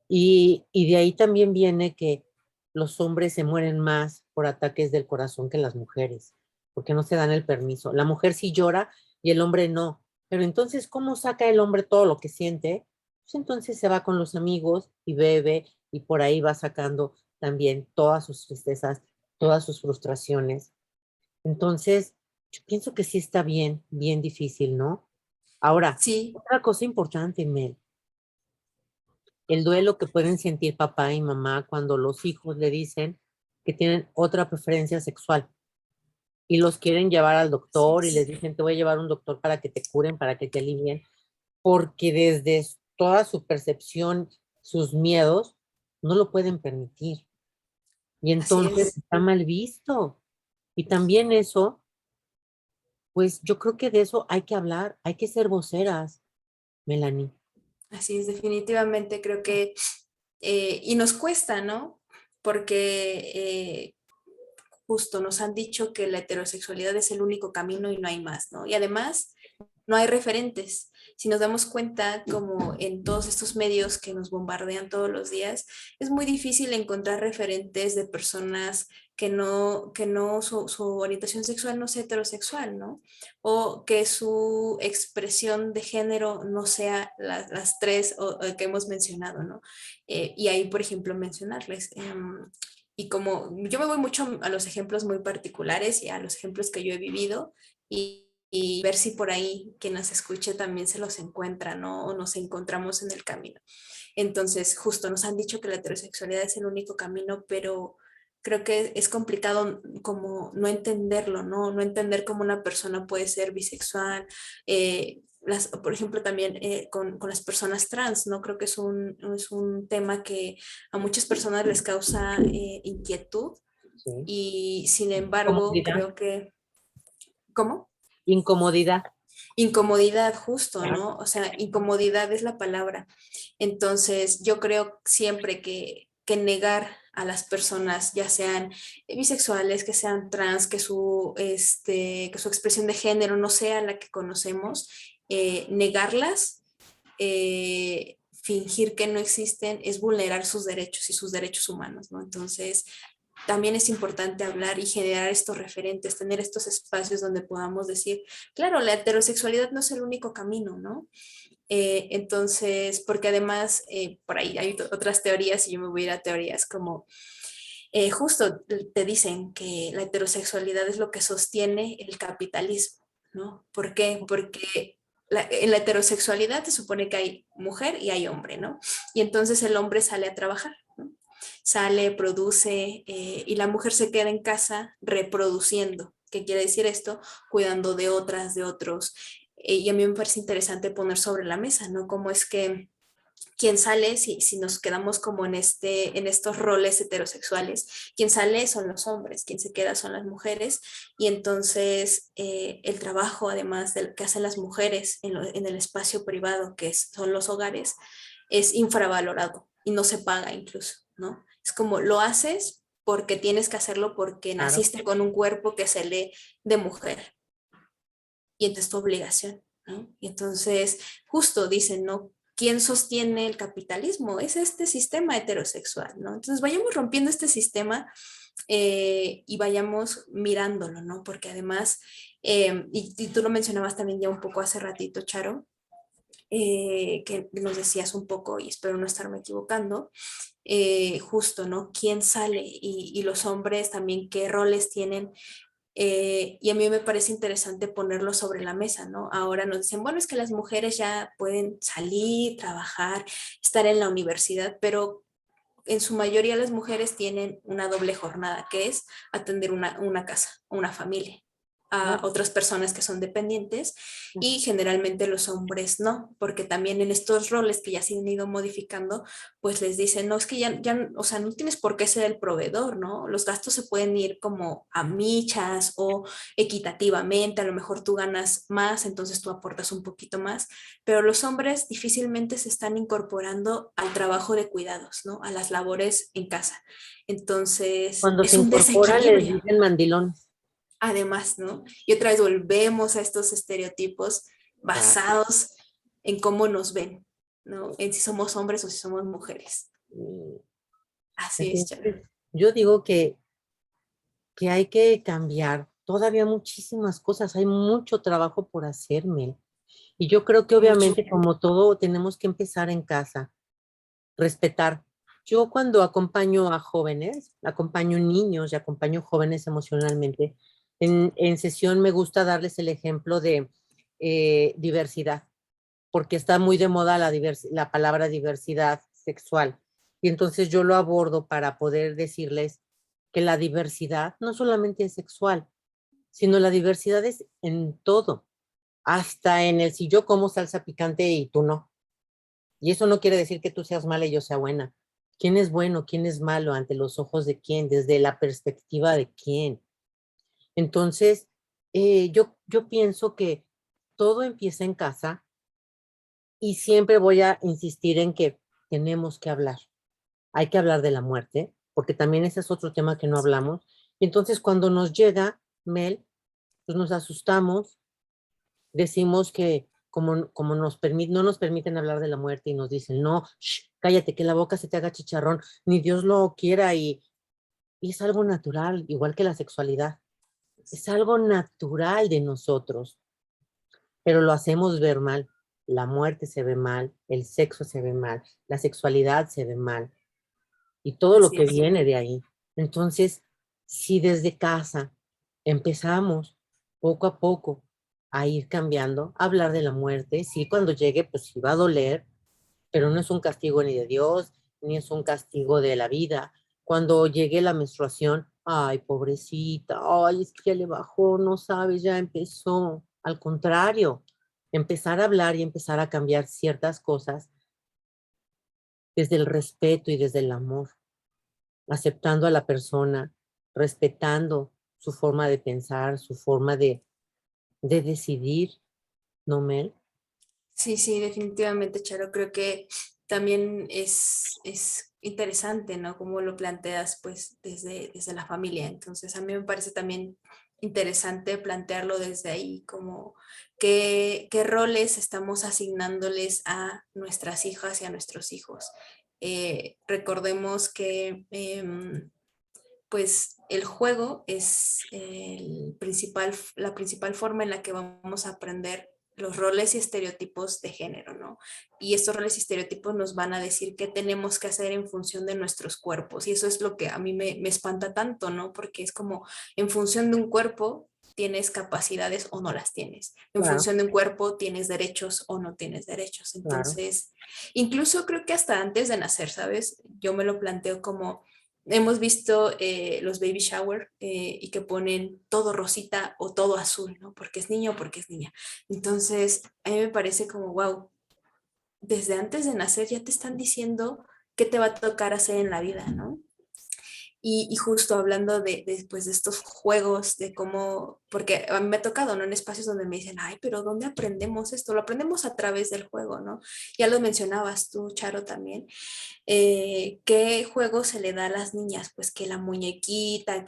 Y de ahí también viene que los hombres se mueren más por ataques del corazón que las mujeres, porque no se dan el permiso. La mujer sí llora y el hombre no. Pero entonces, ¿cómo saca el hombre todo lo que siente? pues entonces se va con los amigos y bebe y por ahí va sacando también todas sus tristezas, todas sus frustraciones. Entonces, yo pienso que sí está bien, bien difícil, ¿no? Ahora, Sí, otra cosa importante, Mel, el duelo que pueden sentir papá y mamá cuando los hijos le dicen que tienen otra preferencia sexual y los quieren llevar al así doctor y les es. dicen, te voy a llevar a un doctor para que te curen, para que te alivien, porque desde toda su percepción, sus miedos, no lo pueden permitir. Y Así entonces es. está mal visto. Y también eso, pues yo creo que de eso hay que hablar, hay que ser voceras, Melanie. Así es, definitivamente creo que, y nos cuesta, ¿no? Porque justo nos han dicho que la heterosexualidad es el único camino y no hay más, ¿no? Y además no hay referentes. Si nos damos cuenta, como en todos estos medios que nos bombardean todos los días, es muy difícil encontrar referentes de personas que no su orientación sexual no sea heterosexual, ¿no? O que su expresión de género no sea las tres que hemos mencionado, ¿no? Y ahí, por ejemplo, mencionarles. Y como yo me voy mucho a los ejemplos muy particulares y a los ejemplos que yo he vivido y ver si por ahí quien nos escuche también se los encuentra, ¿no? O nos encontramos en el camino. Entonces, justo nos han dicho que la heterosexualidad es el único camino, pero creo que es complicado como no entenderlo, ¿no? No entender cómo una persona puede ser bisexual. Por ejemplo, también con las personas trans, ¿no? Creo que es un tema que a muchas personas les causa inquietud Sí. y sin embargo Incomodidad, creo que... ¿Cómo? incomodidad. Incomodidad, justo, Claro. ¿no? O sea, incomodidad es la palabra. Entonces, yo creo siempre que negar a las personas, ya sean bisexuales, que sean trans, que su expresión de género no sea la que conocemos, negarlas, fingir que no existen, es vulnerar sus derechos y sus derechos humanos, ¿no? Entonces, también es importante hablar y generar estos referentes, tener estos espacios donde podamos decir, claro, la heterosexualidad no es el único camino, ¿no? Entonces, porque además, por ahí hay otras teorías y yo me voy a ir a teorías como, justo te dicen que la heterosexualidad es lo que sostiene el capitalismo, ¿no? ¿Por qué? Porque en la heterosexualidad se supone que hay mujer y hay hombre, ¿no? Y entonces el hombre sale a trabajar, ¿no? Sale, produce y la mujer se queda en casa reproduciendo. ¿Qué quiere decir esto? Cuidando de otras, de otros. Y a mí me parece interesante poner sobre la mesa, ¿no? Cómo es que quien sale, si nos quedamos como en estos roles heterosexuales, quien sale son los hombres, quien se queda son las mujeres, y entonces el trabajo además del que hacen las mujeres en el espacio privado, son los hogares, es infravalorado y no se paga incluso, ¿no? Es como lo haces porque tienes que hacerlo porque Claro. naciste con un cuerpo que se lee de mujer y entonces tu obligación, ¿no? Y entonces justo dicen, ¿no? ¿Quién sostiene el capitalismo? Es este sistema heterosexual, ¿no? Entonces vayamos rompiendo este sistema y vayamos mirándolo, ¿no? Porque además, y tú lo mencionabas también ya un poco hace ratito, Charo, que nos decías un poco, y espero no estarme equivocando, justo, ¿no? ¿Quién sale? Y los hombres también, ¿qué roles tienen y a mí me parece interesante ponerlo sobre la mesa, ¿no? Ahora nos dicen, bueno, es que las mujeres ya pueden salir, trabajar, estar en la universidad, pero en su mayoría las mujeres tienen una doble jornada, que es atender una casa, una familia a Claro. otras personas que son dependientes y generalmente los hombres no, porque también en estos roles que ya se han ido modificando, pues les dicen, no, es que ya, o sea, no tienes por qué ser el proveedor, ¿no? Los gastos se pueden ir como a michas o equitativamente, a lo mejor tú ganas más, entonces tú aportas un poquito más, pero los hombres difícilmente se están incorporando al trabajo de cuidados, ¿no? A las labores en casa. Entonces, Cuando se es un incorporan les desequilibrio, dicen mandilones. además, ¿no? Y otra vez volvemos a estos estereotipos Claro. basados en cómo nos ven, ¿no? En si somos hombres o si somos mujeres. Mm, Así es, Charo. entonces, yo digo que hay que cambiar todavía muchísimas cosas, hay mucho trabajo por hacer, Mel. Y yo creo que Mucho. obviamente como todo tenemos que empezar en casa, respetar. Yo cuando acompaño a jóvenes, acompaño niños y acompaño jóvenes emocionalmente, en sesión me gusta darles el ejemplo de diversidad, porque está muy de moda la palabra diversidad sexual. Y entonces yo lo abordo para poder decirles que la diversidad no solamente es sexual, sino la diversidad es en todo, hasta en el si yo como salsa picante y tú no. Y eso no quiere decir que tú seas mala y yo sea buena. ¿Quién es bueno? ¿Quién es malo? ¿Ante los ojos de quién? ¿Desde la perspectiva de quién? Entonces, yo pienso que todo empieza en casa y siempre voy a insistir en que tenemos que hablar. Hay que hablar de la muerte, porque también ese es otro tema que no hablamos. Y entonces cuando nos llega, Mel, pues nos asustamos, decimos que como no nos permiten hablar de la muerte y nos dicen, no, shh, cállate, que la boca se te haga chicharrón, ni Dios lo quiera y es algo natural, igual que la sexualidad, es algo natural de nosotros, pero lo hacemos ver mal. La muerte se ve mal, el sexo se ve mal, la sexualidad se ve mal y todo lo Así que es. viene de ahí. Entonces, si desde casa empezamos poco a poco a ir cambiando, a hablar de la muerte, sí, cuando llegue, pues sí va a doler, pero no es un castigo ni de Dios, ni es un castigo de la vida. Cuando llegue la menstruación, ay, pobrecita, ay, es que ya le bajó, no sabes, ya empezó. Al contrario, empezar a hablar y empezar a cambiar ciertas cosas desde el respeto y desde el amor, aceptando a la persona, respetando su forma de pensar, su forma de decidir, ¿no, Mel? Sí, sí, definitivamente, Charo. Creo que también es interesante, ¿no? Cómo lo planteas, pues, desde la familia. Entonces, a mí me parece también interesante plantearlo desde ahí, como qué roles estamos asignándoles a nuestras hijas y a nuestros hijos. Recordemos que pues el juego es la principal forma en la que vamos a aprender los roles y estereotipos de género, ¿no? Y estos roles y estereotipos nos van a decir qué tenemos que hacer en función de nuestros cuerpos. Y eso es lo que a mí me espanta tanto, ¿no? Porque es como en función de un cuerpo tienes capacidades o no las tienes. En Claro, función de un cuerpo tienes derechos o no tienes derechos. claro. Entonces, incluso creo que hasta antes de nacer, ¿sabes? Yo me lo planteo como hemos visto los baby shower y que ponen todo rosita o todo azul, ¿no? Porque es niño o porque es niña. Entonces, a mí me parece como, wow, desde antes de nacer ya te están diciendo qué te va a tocar hacer en la vida, ¿no? Y justo hablando pues, de estos juegos, de cómo, porque a mí me ha tocado, ¿no? En espacios donde me dicen, ay, pero ¿dónde aprendemos esto? Lo aprendemos a través del juego, ¿no? Ya lo mencionabas tú, Charo, también. ¿Qué juego se le da a las niñas? Pues que la muñequita,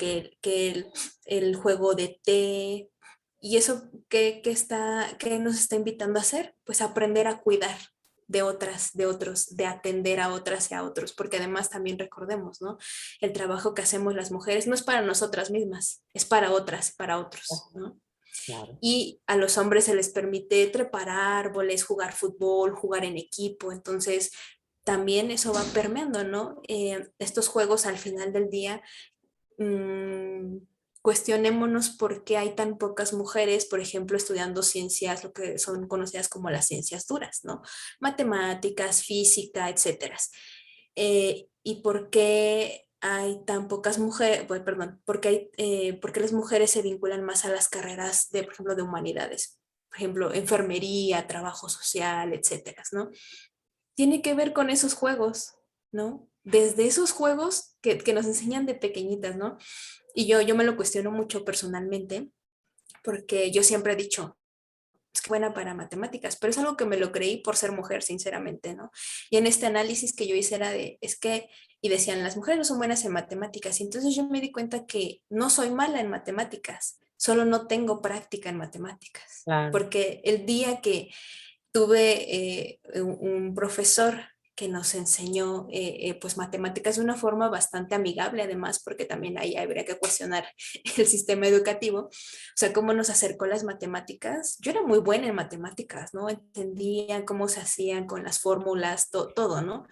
el juego de té. ¿Y eso qué nos está invitando a hacer? Pues aprender a cuidar de otras, de otros, de atender a otras y a otros, porque además también recordemos, ¿no? El trabajo que hacemos las mujeres no es para nosotras mismas, es para otras, para otros, ¿no? Claro. Y a los hombres se les permite trepar árboles, jugar fútbol, jugar en equipo, entonces también eso va permeando, ¿no? Estos juegos al final del día, mmm, cuestionémonos por qué hay tan pocas mujeres, por ejemplo, estudiando ciencias, lo que son conocidas como las ciencias duras, ¿no? Matemáticas, física, etcétera. Y por qué hay tan pocas mujeres, bueno, perdón, por qué las mujeres se vinculan más a las carreras de, por ejemplo, de humanidades, por ejemplo, enfermería, trabajo social, etcétera, ¿no? Tiene que ver con esos juegos, ¿no? Desde esos juegos que nos enseñan de pequeñitas, ¿no? Y yo me lo cuestiono mucho personalmente, porque yo siempre he dicho, es que buena para matemáticas, pero es algo que me lo creí por ser mujer, sinceramente, ¿no? Y en este análisis que yo hice era es que, y decían, las mujeres no son buenas en matemáticas, y entonces yo me di cuenta que no soy mala en matemáticas, solo no tengo práctica en matemáticas, Claro. porque el día que tuve un profesor que nos enseñó pues matemáticas de una forma bastante amigable, además, porque también ahí habría que cuestionar el sistema educativo. O sea, cómo nos acercó las matemáticas. Yo era muy buena en matemáticas, ¿no? Entendía cómo se hacían con las fórmulas, todo, ¿no?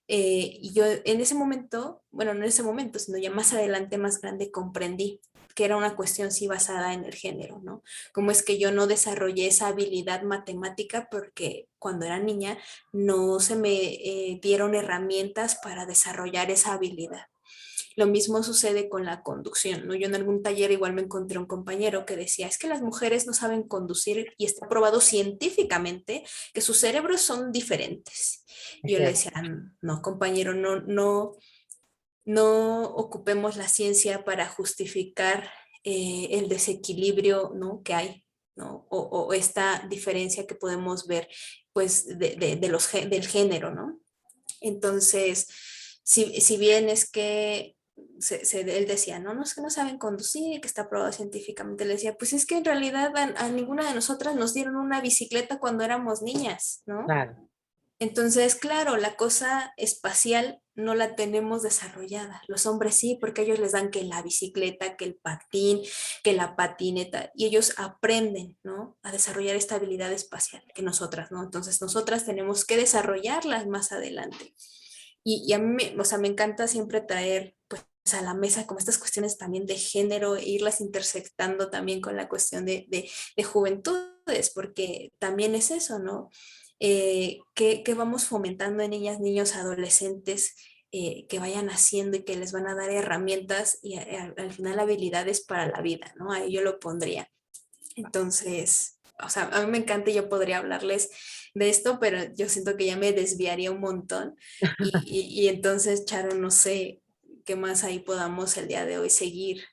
Y yo en ese momento, bueno, no en ese momento, sino ya más adelante, más grande, comprendí que era una cuestión sí basada en el género, ¿no? Cómo es que yo no desarrollé esa habilidad matemática porque cuando era niña no se me dieron herramientas para desarrollar esa habilidad. Lo mismo sucede con la conducción, ¿no? Yo en algún taller igual me encontré un compañero que decía, es que las mujeres no saben conducir y está probado científicamente que sus cerebros son diferentes. Y yo le decía, no, compañero, no ocupemos la ciencia para justificar el desequilibrio, ¿no? que hay, ¿no? O esta diferencia que podemos ver, pues, del género, ¿no? Entonces, si bien es que él decía, no, no es que no saben conducir, que está probado científicamente, le decía, pues es que en realidad a ninguna de nosotras nos dieron una bicicleta cuando éramos niñas, ¿no? Claro. Entonces, claro, la cosa espacial no la tenemos desarrollada. Los hombres sí, porque ellos les dan que la bicicleta, que el patín, que la patineta, y ellos aprenden, ¿no? A desarrollar esta habilidad espacial que nosotras, ¿no? Entonces, nosotras tenemos que desarrollarlas más adelante. Y a mí, o sea, me encanta siempre traer, pues, a la mesa como estas cuestiones también de género e irlas intersectando también con la cuestión de juventudes, porque también es eso, ¿no? Que vamos fomentando en ellas, niños, adolescentes, que vayan haciendo y que les van a dar herramientas y al final habilidades para la vida, ¿no? Ahí yo lo pondría. Entonces, o sea, a mí me encanta y yo podría hablarles de esto, pero yo siento que ya me desviaría un montón y entonces, Charo, no sé qué más ahí podamos el día de hoy seguir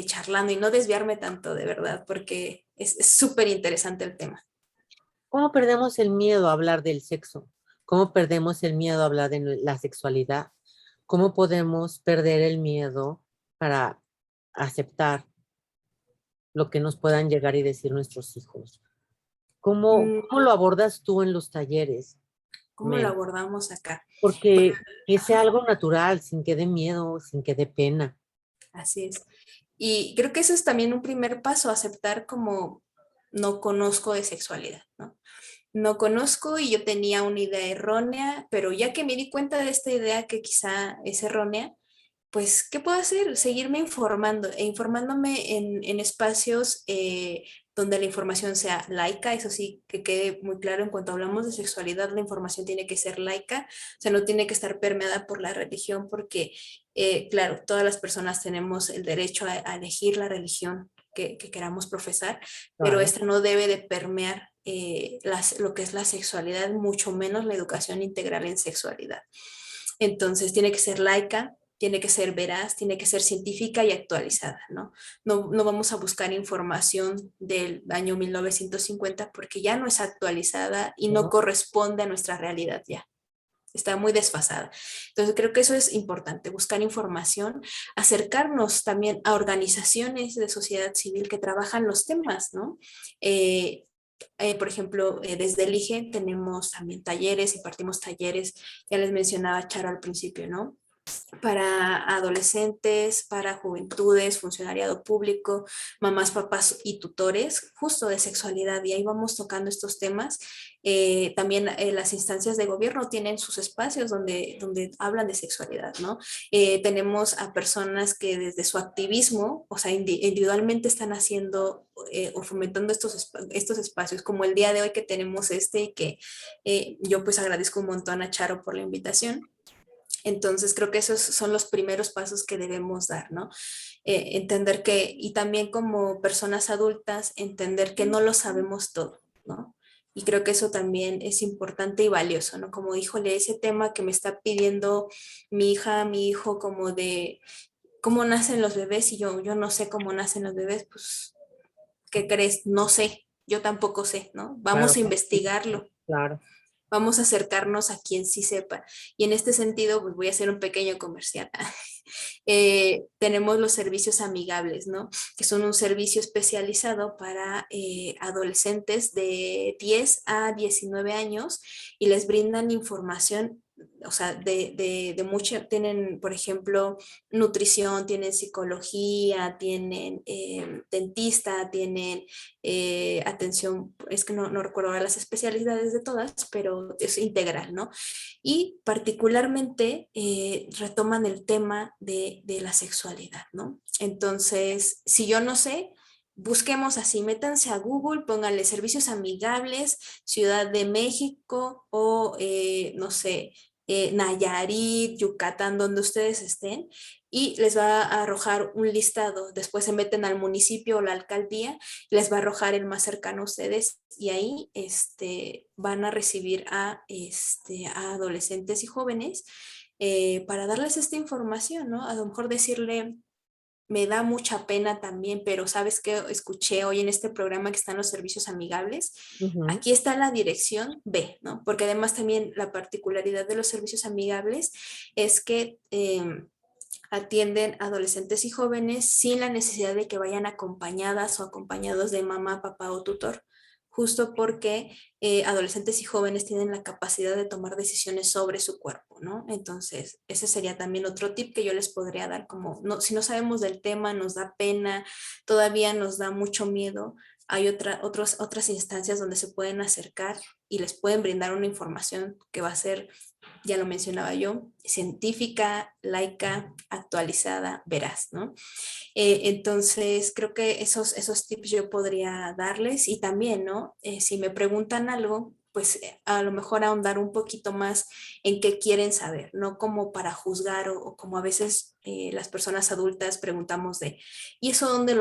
charlando y no desviarme tanto, de verdad, porque es súper interesante el tema. ¿Cómo perdemos el miedo a hablar del sexo? ¿Cómo perdemos el miedo a hablar de la sexualidad? ¿Cómo podemos perder el miedo para aceptar lo que nos puedan llegar y decir nuestros hijos? ¿Cómo lo abordas tú en los talleres, ¿Cómo lo Mel? abordamos acá? Pues Porque que sea algo natural, sin que dé miedo, sin que dé pena. así es. Y creo que eso es también un primer paso, aceptar como no conozco de sexualidad, ¿no? No conozco y yo tenía una idea errónea, pero ya que me di cuenta de esta idea que quizá es errónea, pues, ¿qué puedo hacer? Seguirme informando e informándome en espacios donde la información sea laica, eso sí, que quede muy claro, en cuanto hablamos de sexualidad, la información tiene que ser laica, o sea, no tiene que estar permeada por la religión, porque, claro, todas las personas tenemos el derecho a elegir la religión que queramos profesar, pero Claro. esta no debe de permear lo que es la sexualidad, mucho menos la educación integral en sexualidad. Entonces, tiene que ser laica, tiene que ser veraz, tiene que ser científica y actualizada, ¿no? No vamos a buscar información del año 1950 porque ya no es actualizada y no ¿No? corresponde a nuestra realidad ya. Está muy desfasada. Entonces creo que eso es importante, buscar información, acercarnos también a organizaciones de sociedad civil que trabajan los temas, ¿no? Por ejemplo, desde el IGE tenemos también talleres, impartimos talleres, ya les mencionaba Charo al principio, ¿no? Para adolescentes, para juventudes, funcionariado público, mamás, papás y tutores, justo de sexualidad. Y ahí vamos tocando estos temas. También las instancias de gobierno tienen sus espacios donde hablan de sexualidad, ¿no? Tenemos a personas que desde su activismo, o sea, individualmente están haciendo o fomentando estos espacios, como el día de hoy que tenemos y que yo pues agradezco un montón a Charo por la invitación. Entonces creo que esos son los primeros pasos que debemos dar, ¿no? Entender que, y también como personas adultas, entender que no lo sabemos todo, ¿no? Y creo que eso también es importante y valioso, ¿no? Como, híjole, ese tema que me está pidiendo mi hija, mi hijo, como de cómo nacen los bebés y yo no sé cómo nacen los bebés, pues, ¿qué crees? No sé, yo tampoco sé, ¿no? Vamos Claro, a investigarlo. claro. Vamos a acercarnos a quien sí sepa. Y en este sentido, pues voy a hacer un pequeño comercial. Tenemos los servicios amigables, ¿no? Que son un servicio especializado para adolescentes de 10 a 19 años y les brindan información o sea, de mucho, tienen, por ejemplo, nutrición, tienen psicología, tienen dentista, tienen atención, es que no recuerdo ahora las especialidades de todas, pero es integral, ¿no? Y particularmente retoman el tema de la sexualidad, ¿no? Entonces, si yo no sé, busquemos así, métanse a Google, pónganle servicios amigables, Ciudad de México o no sé, Nayarit, Yucatán, donde ustedes estén, y les va a arrojar un listado. Después se meten al municipio o la alcaldía, les va a arrojar el más cercano a ustedes y ahí van a recibir a adolescentes y jóvenes para darles esta información, ¿no? A lo mejor decirle, me da mucha pena también, pero ¿sabes qué? Escuché hoy en este programa que están los servicios amigables. Ujú. Aquí está la dirección B, ¿no? Porque además también la particularidad de los servicios amigables es que atienden adolescentes y jóvenes sin la necesidad de que vayan acompañadas o acompañados de mamá, papá o tutor, justo porque adolescentes y jóvenes tienen la capacidad de tomar decisiones sobre su cuerpo, ¿no? Entonces, ese sería también otro tip que yo les podría dar, como no, si no sabemos del tema, nos da pena, todavía nos da mucho miedo, hay otras instancias donde se pueden acercar y les pueden brindar una información que va a ser, ya lo mencionaba yo, científica, laica, actualizada, veraz, ¿no? Entonces, creo que esos tips yo podría darles y también, ¿no? Si me preguntan algo, pues a lo mejor ahondar un poquito más en qué quieren saber, no como para juzgar o como a veces las personas adultas preguntamos de, ¿y eso dónde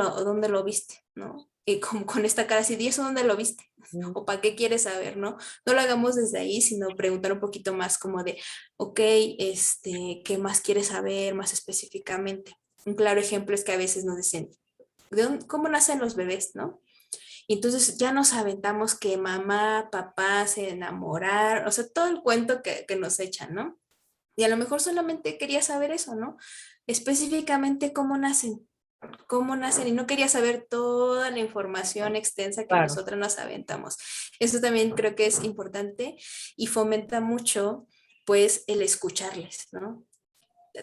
lo viste? ¿No? Y como con esta cara así, ¿y eso dónde lo viste? Mm. ¿O para qué quieres saber? ¿No? No lo hagamos desde ahí, sino preguntar un poquito más como de, ok, ¿qué más quieres saber más específicamente? Un claro ejemplo es que a veces nos dicen, ¿cómo nacen los bebés, no? Y entonces ya nos aventamos que mamá, papá se enamorar, o sea, todo el cuento que nos echan, ¿no? Y a lo mejor solamente quería saber eso, ¿no? Específicamente cómo nacen, y no quería saber toda la información extensa que Claro. nosotras nos aventamos. Eso también creo que es importante y fomenta mucho, pues, el escucharles, ¿no?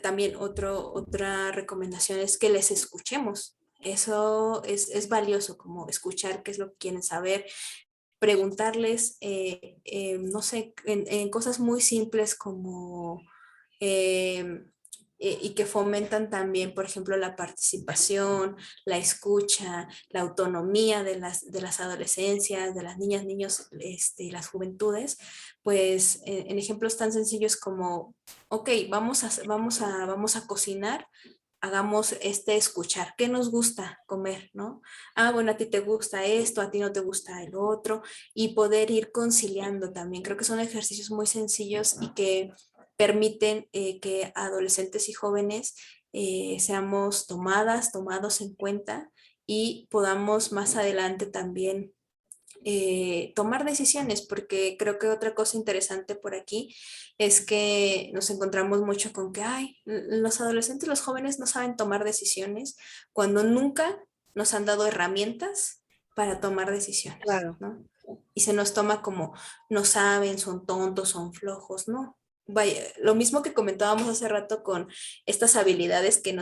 También otra recomendación es que les escuchemos. Eso es valioso, como escuchar qué es lo que quieren saber, preguntarles, no sé, en cosas muy simples como eh, y que fomentan también, por ejemplo, la participación, la escucha, la autonomía de las adolescencias, de las niñas, niños y las juventudes, pues en ejemplos tan sencillos como, ok, vamos a cocinar, hagamos escuchar, ¿qué nos gusta comer, no? Ah, bueno, a ti te gusta esto, a ti no te gusta el otro, y poder ir conciliando también. Creo que son ejercicios muy sencillos y que permiten que adolescentes y jóvenes seamos tomados en cuenta y podamos más adelante también tomar decisiones, porque creo que otra cosa interesante por aquí es que nos encontramos mucho con que, ay, los adolescentes, los jóvenes no saben tomar decisiones cuando nunca nos han dado herramientas para tomar decisiones, Claro. ¿no? Y se nos toma como, no saben, son tontos, son flojos, ¿no? Vaya, lo mismo que comentábamos hace rato con estas habilidades que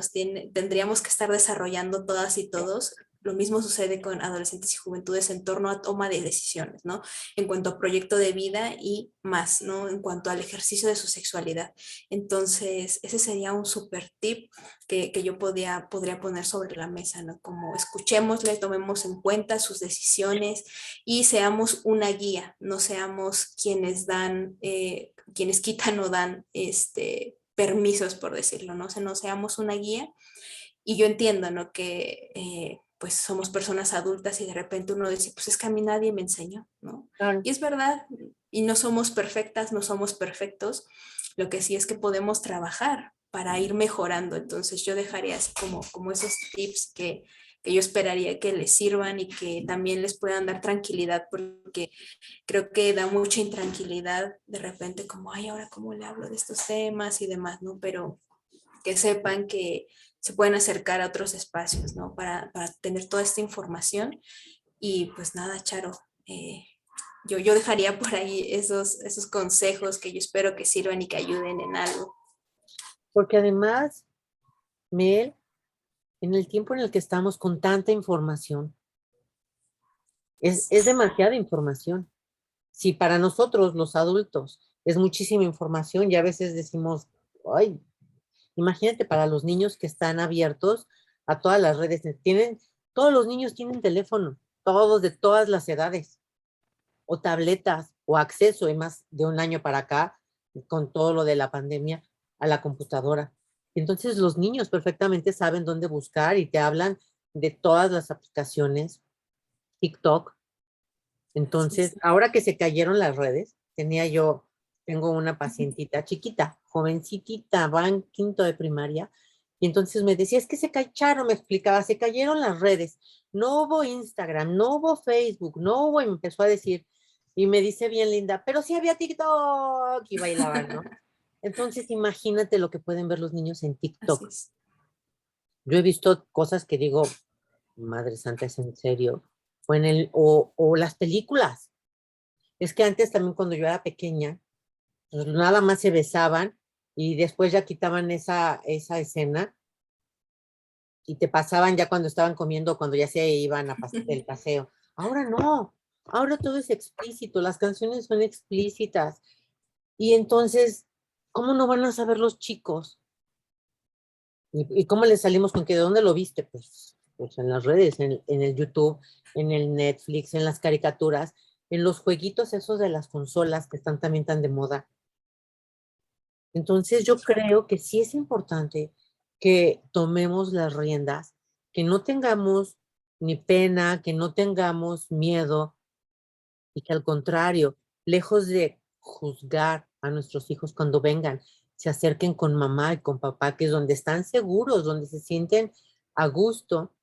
tendríamos que estar desarrollando todas y todos, lo mismo sucede con adolescentes y juventudes en torno a toma de decisiones, ¿no? En cuanto a proyecto de vida y más, ¿no? En cuanto al ejercicio de su sexualidad. Entonces, ese sería un super tip que yo podría poner sobre la mesa, ¿no? Como escuchémosle, tomemos en cuenta sus decisiones y seamos una guía, no seamos quienes quienes quitan o dan permisos, por decirlo, ¿no? O sea, no seamos una guía. Y yo entiendo, ¿no? Que pues somos personas adultas y de repente uno dice, pues es que a mí nadie me enseñó, ¿no? Claro. Y es verdad, y no somos perfectas, no somos perfectos, lo que sí es que podemos trabajar para ir mejorando. Entonces yo dejaría así como esos tips que yo esperaría que les sirvan y que también les puedan dar tranquilidad, porque creo que da mucha intranquilidad de repente como, ay, ahora cómo le hablo de estos temas y demás, ¿no? Pero que sepan que se pueden acercar a otros espacios, ¿no? Para tener toda esta información. Y pues nada, Charo, yo dejaría por ahí esos consejos que yo espero que sirvan y que ayuden en algo. Porque además, Mel, en el tiempo en el que estamos con tanta información, es demasiada información. Si para nosotros los adultos es muchísima información y a veces decimos, ay, imagínate para los niños que están abiertos a todas las redes. Todos los niños tienen teléfono, todos de todas las edades, o tabletas, o acceso, y más de un año para acá, con todo lo de la pandemia, a la computadora. Entonces los niños perfectamente saben dónde buscar y te hablan de todas las aplicaciones, TikTok. Sí, Entonces, sí. ahora que se cayeron las redes, tengo una pacientita chiquita, jovencitita, va en quinto de primaria, y entonces me decía, es que se cacharon, me explicaba, se cayeron las redes, no hubo Instagram, no hubo Facebook, no hubo, y me empezó a decir, y me dice bien linda, pero sí había TikTok, y bailaban, ¿no? Entonces, imagínate lo que pueden ver los niños en Así TikTok. es. Yo he visto cosas que digo, Madre Santa, ¿es en serio? O las películas. Es que antes también cuando yo era pequeña, pues nada más se besaban y después ya quitaban esa escena y te pasaban ya cuando estaban comiendo, cuando ya se iban del paseo. Ahora no, ahora todo es explícito, las canciones son explícitas. Y entonces, ¿cómo no van a saber los chicos? ¿Y cómo les salimos con que de dónde lo viste? Pues en las redes, en el YouTube, en el Netflix, en las caricaturas, en los jueguitos esos de las consolas que están también tan de moda. Entonces yo creo que sí es importante que tomemos las riendas, que no tengamos ni pena, que no tengamos miedo y que al contrario, lejos de juzgar a nuestros hijos cuando vengan, se acerquen con mamá y con papá, que es donde están seguros, donde se sienten a gusto,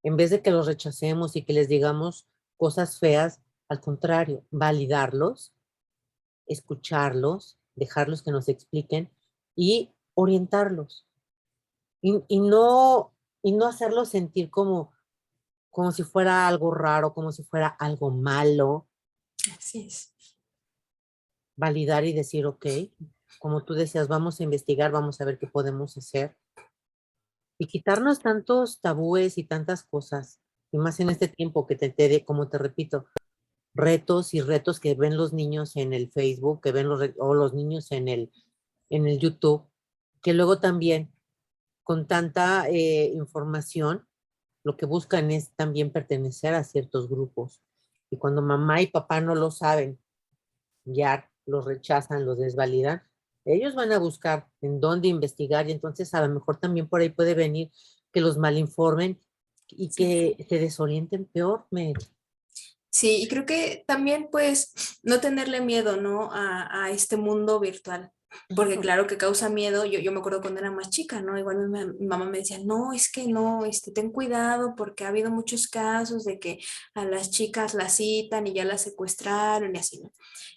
en vez de que los rechacemos y que les digamos cosas feas, al contrario, validarlos, escucharlos, dejarlos que nos expliquen y orientarlos. Y no hacerlos sentir como si fuera algo raro, como si fuera algo malo. Así es. Validar y decir, ok, como tú decías, vamos a investigar, vamos a ver qué podemos hacer. Y quitarnos tantos tabúes y tantas cosas. Y más en este tiempo que como te repito, retos y retos que ven los niños en el Facebook, que ven o los niños en el YouTube, que luego también con tanta información, lo que buscan es también pertenecer a ciertos grupos. Y cuando mamá y papá no lo saben, ya los rechazan, los desvalidan, ellos van a buscar en dónde investigar y entonces a lo mejor también por ahí puede venir que los malinformen y Sí. que se desorienten peor. Sí, y creo que también pues no tenerle miedo, ¿no? A este mundo virtual, porque Claro, claro que causa miedo. Yo me acuerdo cuando era más chica, ¿no? Igual mi mamá me decía, no, es que no, ten cuidado porque ha habido muchos casos de que a las chicas las citan y ya las secuestraron y así, ¿no?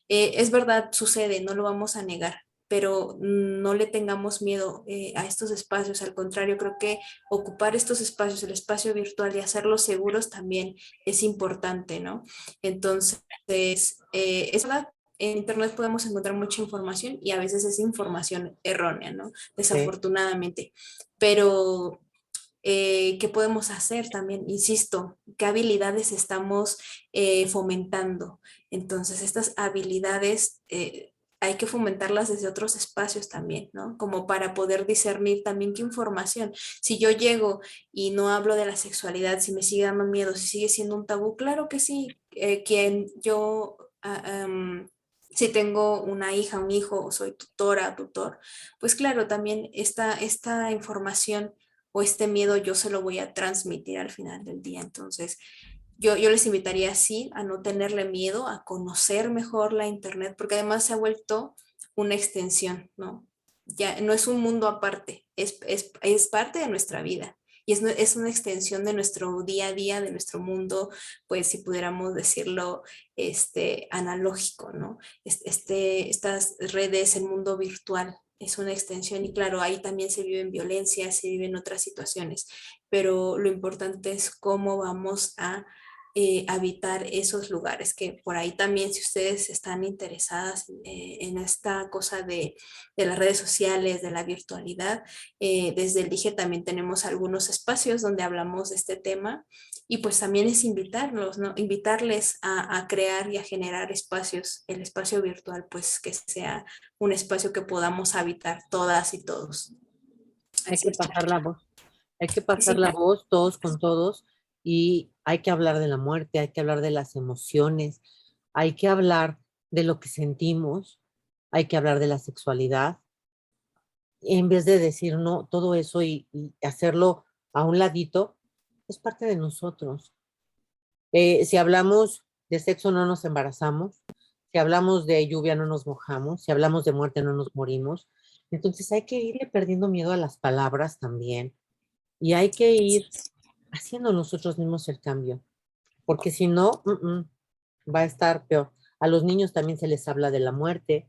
Es verdad, sucede, no lo vamos a negar, pero no le tengamos miedo a estos espacios. Al contrario, creo que ocupar estos espacios, el espacio virtual y hacerlos seguros también es importante, ¿no? Entonces, es verdad, en Internet podemos encontrar mucha información y a veces es información errónea, ¿no? sí, Desafortunadamente. Pero, ¿qué podemos hacer también? Insisto, ¿qué habilidades estamos fomentando? Entonces, estas habilidades hay que fomentarlas desde otros espacios también, ¿no? Como para poder discernir también qué información. Si yo llego y no hablo de la sexualidad, si me sigue dando miedo, si sigue siendo un tabú, claro que sí. Quien yo, si tengo una hija, un hijo, o soy tutora, tutor, pues claro, también esta información o este miedo yo se lo voy a transmitir al final del día. Entonces, yo les invitaría así a no tenerle miedo, a conocer mejor la Internet, porque además se ha vuelto una extensión, ¿no? Ya no es un mundo aparte, es parte de nuestra vida. Y es una extensión de nuestro día a día, de nuestro mundo, pues si pudiéramos decirlo, analógico, ¿no? Estas redes, el mundo virtual, es una extensión y claro, ahí también se viven violencias, se viven otras situaciones, pero lo importante es cómo vamos a habitar esos lugares, que por ahí también si ustedes están interesadas en esta cosa de las redes sociales, de la virtualidad, desde el Dije también tenemos algunos espacios donde hablamos de este tema y pues también es invitarlos, ¿no? Invitarles a crear y a generar espacios, el espacio virtual, pues que sea un espacio que podamos habitar todas y todos. Hay que Así es. pasar la voz. Hay que pasar Sí, la voz todos con todos y hay que hablar de la muerte, hay que hablar de las emociones, hay que hablar de lo que sentimos, hay que hablar de la sexualidad, en vez de decir no, todo eso y hacerlo a un ladito, es parte de nosotros. Si hablamos de sexo no nos embarazamos, si hablamos de lluvia no nos mojamos, si hablamos de muerte no nos morimos. Entonces hay que irle perdiendo miedo a las palabras también y hay que ir haciendo nosotros mismos el cambio, porque si no, va a estar peor. A los niños también se les habla de la muerte,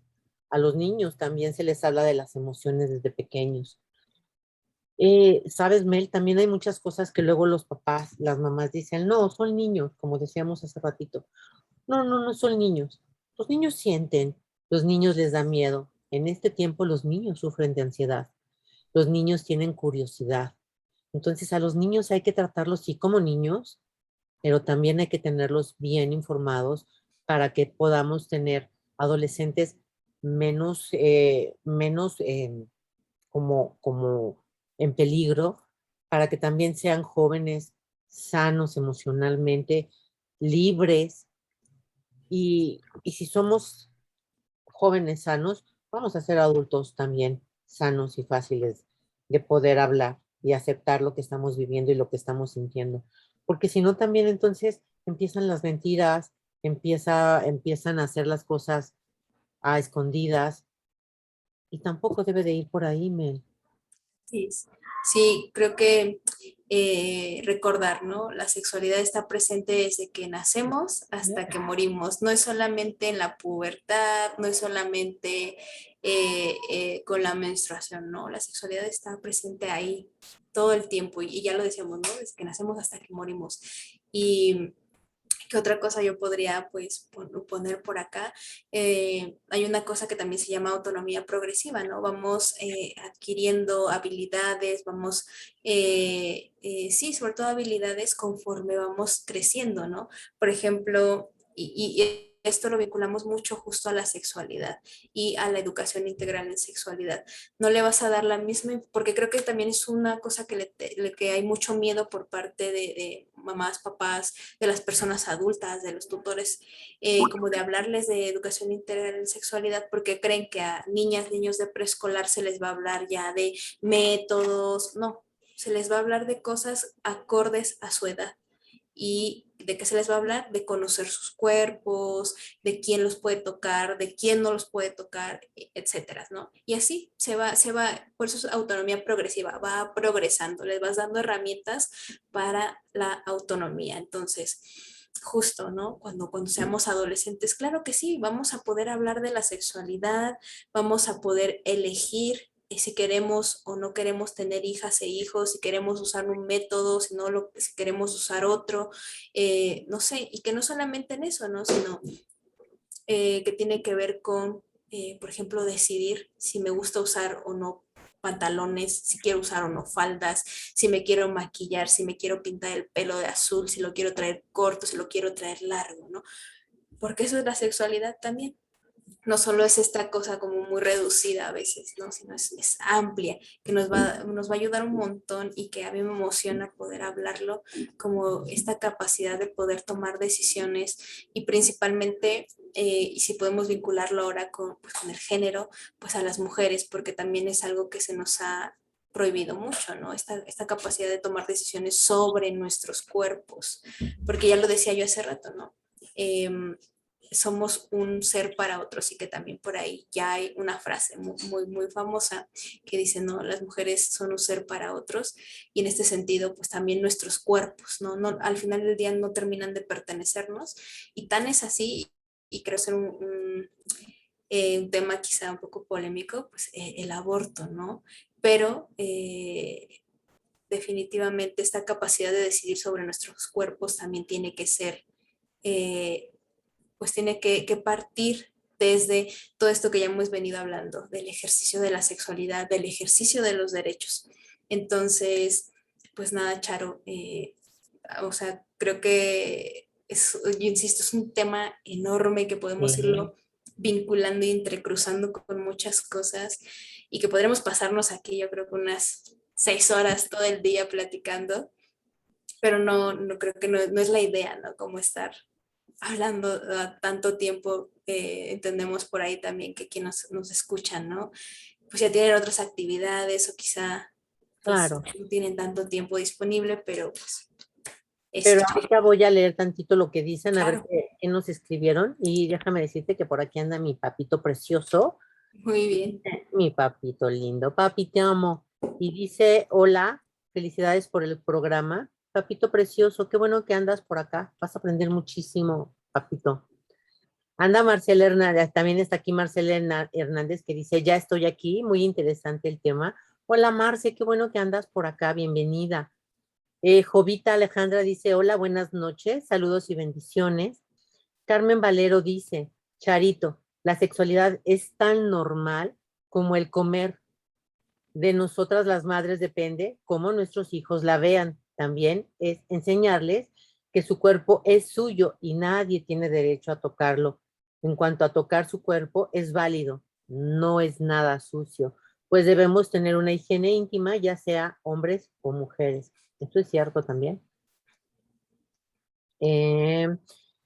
a los niños también se les habla de las emociones desde pequeños. Sabes, Mel, también hay muchas cosas que luego los papás, las mamás dicen, no, son niños, como decíamos hace ratito. No, no, no son niños. Los niños sienten, los niños les da miedo. En este tiempo los niños sufren de ansiedad, los niños tienen curiosidad. Entonces a los niños hay que tratarlos sí como niños, pero también hay que tenerlos bien informados para que podamos tener adolescentes menos como en peligro, para que también sean jóvenes sanos emocionalmente, libres. Y si somos jóvenes sanos, vamos a ser adultos también sanos y fáciles de poder hablar y aceptar lo que estamos viviendo y lo que estamos sintiendo. Porque si no, también entonces empiezan las mentiras, empiezan a hacer las cosas a escondidas y tampoco debe de ir por ahí, Mel. sí, sí, creo que recordar, ¿no? La sexualidad está presente desde que nacemos hasta que morimos. No es solamente en la pubertad, no es solamente con la menstruación, ¿no? La sexualidad está presente ahí todo el tiempo y ya lo decíamos, ¿no? Desde que nacemos hasta que morimos. Y ¿qué otra cosa yo podría pues poner por acá? Hay una cosa que también se llama autonomía progresiva, ¿no? Vamos adquiriendo habilidades, vamos, sí, sobre todo habilidades conforme vamos creciendo, ¿no? Por ejemplo, y esto lo vinculamos mucho justo a la sexualidad y a la educación integral en sexualidad. No le vas a dar la misma, porque creo que también es una cosa que hay mucho miedo por parte de mamás, papás, de las personas adultas, de los tutores, como de hablarles de educación integral en sexualidad, porque creen que a niñas, niños de preescolar se les va a hablar ya de métodos, no, se les va a hablar de cosas acordes a su edad. ¿Y de qué se les va a hablar? De conocer sus cuerpos, de quién los puede tocar, de quién no los puede tocar, etcétera, ¿no? Y así por eso es autonomía progresiva, va progresando, les vas dando herramientas para la autonomía. Entonces, justo, ¿no? Cuando seamos adolescentes, claro que sí, vamos a poder hablar de la sexualidad, vamos a poder elegir si queremos o no queremos tener hijas e hijos, si queremos usar un método, si queremos usar otro, no sé, y que no solamente en eso, ¿no? Sino que tiene que ver con, por ejemplo, decidir si me gusta usar o no pantalones, si quiero usar o no faldas, si me quiero maquillar, si me quiero pintar el pelo de azul, si lo quiero traer corto, si lo quiero traer largo, ¿no? Porque eso es la sexualidad también. No solo es esta cosa como muy reducida a veces, ¿no? Sino es amplia, que nos va a ayudar un montón y que a mí me emociona poder hablarlo, como esta capacidad de poder tomar decisiones y principalmente, y si podemos vincularlo ahora pues, con el género, pues a las mujeres, porque también es algo que se nos ha prohibido mucho, ¿no? Esta capacidad de tomar decisiones sobre nuestros cuerpos, porque ya lo decía yo hace rato, ¿no? Somos un ser para otros y que también por ahí ya hay una frase muy famosa que dice, no, las mujeres son un ser para otros y en este sentido, pues también nuestros cuerpos, ¿no? No, al final del día no terminan de pertenecernos y tan es así, y creo ser un tema quizá un poco polémico, pues el aborto, ¿no? Pero definitivamente esta capacidad de decidir sobre nuestros cuerpos también tiene que ser, pues tiene que partir desde todo esto que ya hemos venido hablando, del ejercicio de la sexualidad, del ejercicio de los derechos. Entonces, pues nada, Charo, o sea, creo que yo insisto, es un tema enorme que podemos Sí. irlo vinculando y entrecruzando con muchas cosas y que podremos pasarnos aquí, yo creo que unas 6 horas todo el día platicando, pero no creo que no es la idea, ¿no? Como estar hablando tanto tiempo, entendemos por ahí también que quienes nos escuchan, ¿no? Pues ya tienen otras actividades o quizá pues Claro, no tienen tanto tiempo disponible, pero pues pero esto, ahorita voy a leer tantito lo que dicen, a ver claro, qué nos escribieron. Y déjame decirte que por aquí anda mi papito precioso. muy bien. Mi papito lindo. Papi, te amo. Y dice, hola, felicidades por el programa. Papito precioso, qué bueno que andas por acá. Vas a aprender muchísimo, papito. Anda Marcela Hernández, también está aquí Marcela Hernández que dice, ya estoy aquí, muy interesante el tema. Hola Marce, qué bueno que andas por acá, bienvenida. Jovita Alejandra dice, hola, buenas noches, saludos y bendiciones. Carmen Valero dice, Charito, la sexualidad es tan normal como el comer. De nosotras las madres depende cómo nuestros hijos la vean. También es enseñarles que su cuerpo es suyo y nadie tiene derecho a tocarlo. En cuanto a tocar su cuerpo, es válido, no es nada sucio, pues debemos tener una higiene íntima, ya sea hombres o mujeres. Esto es cierto también. Eh,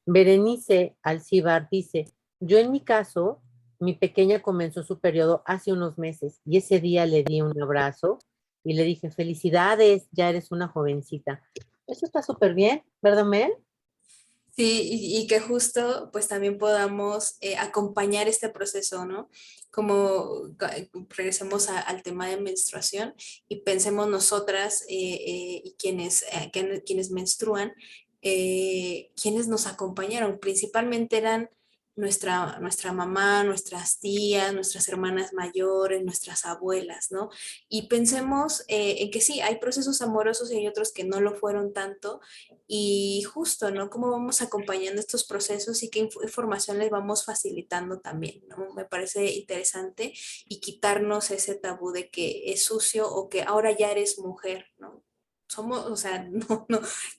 Berenice Alcibar dice, yo en mi caso, mi pequeña comenzó su periodo hace unos meses y ese día le di un abrazo y le dije, felicidades, ya eres una jovencita. Eso está súper bien, ¿verdad, Mel? Sí, y que justo pues también podamos acompañar este proceso, ¿no? Como regresemos al tema de menstruación y pensemos nosotras y quienes menstruan, quienes nos acompañaron, principalmente eran nuestra mamá, nuestras tías, nuestras hermanas mayores, nuestras abuelas, ¿no? Y pensemos en que sí, hay procesos amorosos y hay otros que no lo fueron tanto y justo, ¿no? Cómo vamos acompañando estos procesos y qué información les vamos facilitando también, ¿no? Me parece interesante y quitarnos ese tabú de que es sucio o que ahora ya eres mujer, ¿no? Somos, o sea, no,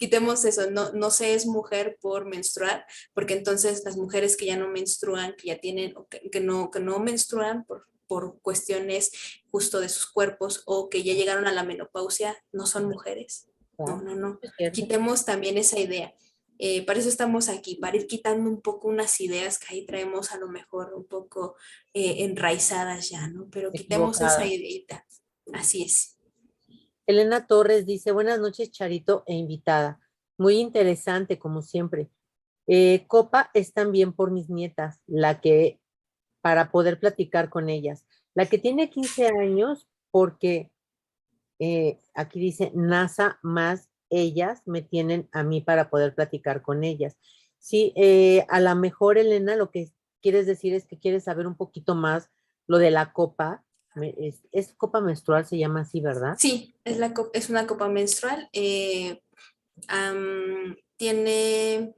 quitemos eso, no se es mujer por menstruar, porque entonces las mujeres que ya no menstruan, que ya tienen, o que no menstruan por cuestiones justo de sus cuerpos o que ya llegaron a la menopausia, no son mujeres. No, Claro, no, no. es cierto. Quitemos también esa idea. Para eso estamos aquí, para ir quitando un poco unas ideas que ahí traemos a lo mejor un poco enraizadas ya, ¿no? Pero quitemos esa Equivocada. ideita. Así es. Elena Torres dice, buenas noches, Charito e invitada. Muy interesante, como siempre. Copa es también por mis nietas, la que, para poder platicar con ellas. La que tiene 15 años, porque aquí dice NASA más ellas me tienen a mí para poder platicar con ellas. Sí, a lo mejor, Elena, lo que quieres decir es que quieres saber un poquito más lo de la copa. Es copa menstrual, se llama así, ¿verdad? Sí, es una copa menstrual. Tiene,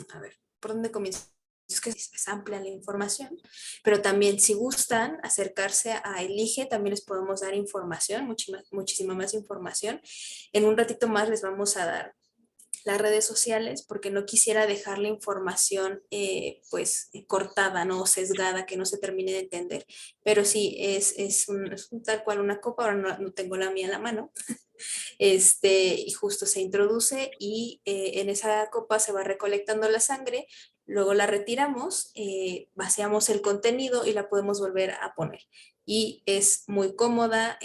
a ver, ¿por dónde comienzo? Es que es amplia la información, pero también si gustan acercarse a Elige, también les podemos dar información, muchísima más información. En un ratito más les vamos a dar las redes sociales porque no quisiera dejar la información pues cortada, ¿no? Sesgada, que no se termine de entender. Pero sí, es tal cual una copa, ahora no tengo la mía en la mano, y justo se introduce y en esa copa se va recolectando la sangre, luego la retiramos, vaciamos el contenido y la podemos volver a poner. Y es muy cómoda,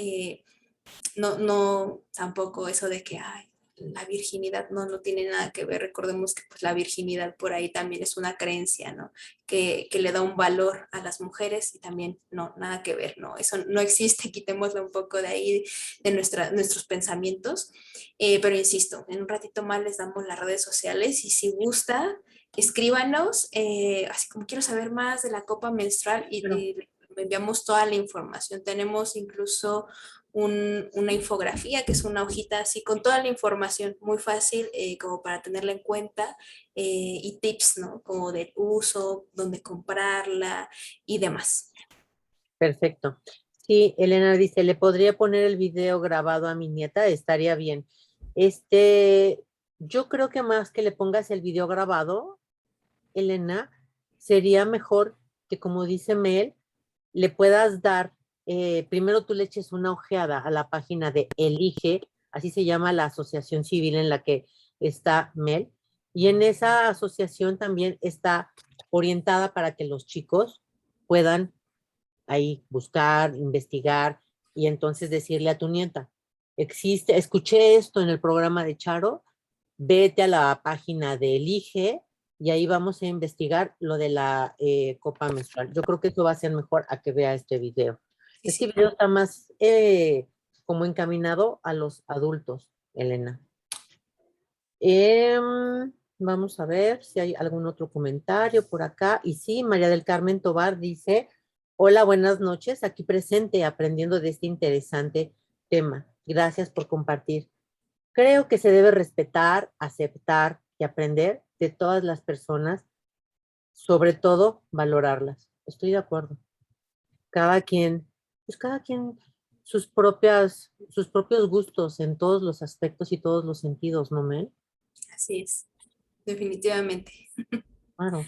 no, tampoco eso de que, ay, la virginidad no tiene nada que ver. Recordemos que pues, la virginidad por ahí también es una creencia, ¿no? Que le da un valor a las mujeres y también no, nada que ver, ¿no? Eso no existe, quitémoslo un poco de ahí, de nuestros pensamientos. Pero insisto, en un ratito más les damos las redes sociales y si gusta, escríbanos, así como quiero saber más de la copa menstrual y Pero, enviamos toda la información. Tenemos incluso una infografía, que es una hojita así con toda la información, muy fácil como para tenerla en cuenta, y tips, ¿no? Como del uso, dónde comprarla y demás. Perfecto. Sí, Elena dice, ¿le podría poner el video grabado a mi nieta? Estaría bien. Yo creo que más que le pongas el video grabado, Elena, sería mejor que, como dice Mel, le puedas dar, primero tú le eches una ojeada a la página de Elige, así se llama la asociación civil en la que está Mel, y en esa asociación también está orientada para que los chicos puedan ahí buscar, investigar y entonces decirle a tu nieta, escuché esto en el programa de Charo, vete a la página de Elige y ahí vamos a investigar lo de la copa menstrual. Yo creo que eso va a ser mejor a que vea este video. Sí, Este sí. video está más como encaminado a los adultos, Elena. Vamos a ver si hay algún otro comentario por acá. Y sí, María del Carmen Tobar dice, hola, buenas noches, aquí presente aprendiendo de este interesante tema. Gracias por compartir. Creo que se debe respetar, aceptar y aprender de todas las personas, sobre todo valorarlas. Estoy de acuerdo. Cada quien, pues cada quien sus propios gustos en todos los aspectos y todos los sentidos, ¿no, Mel? Así es, definitivamente. Claro.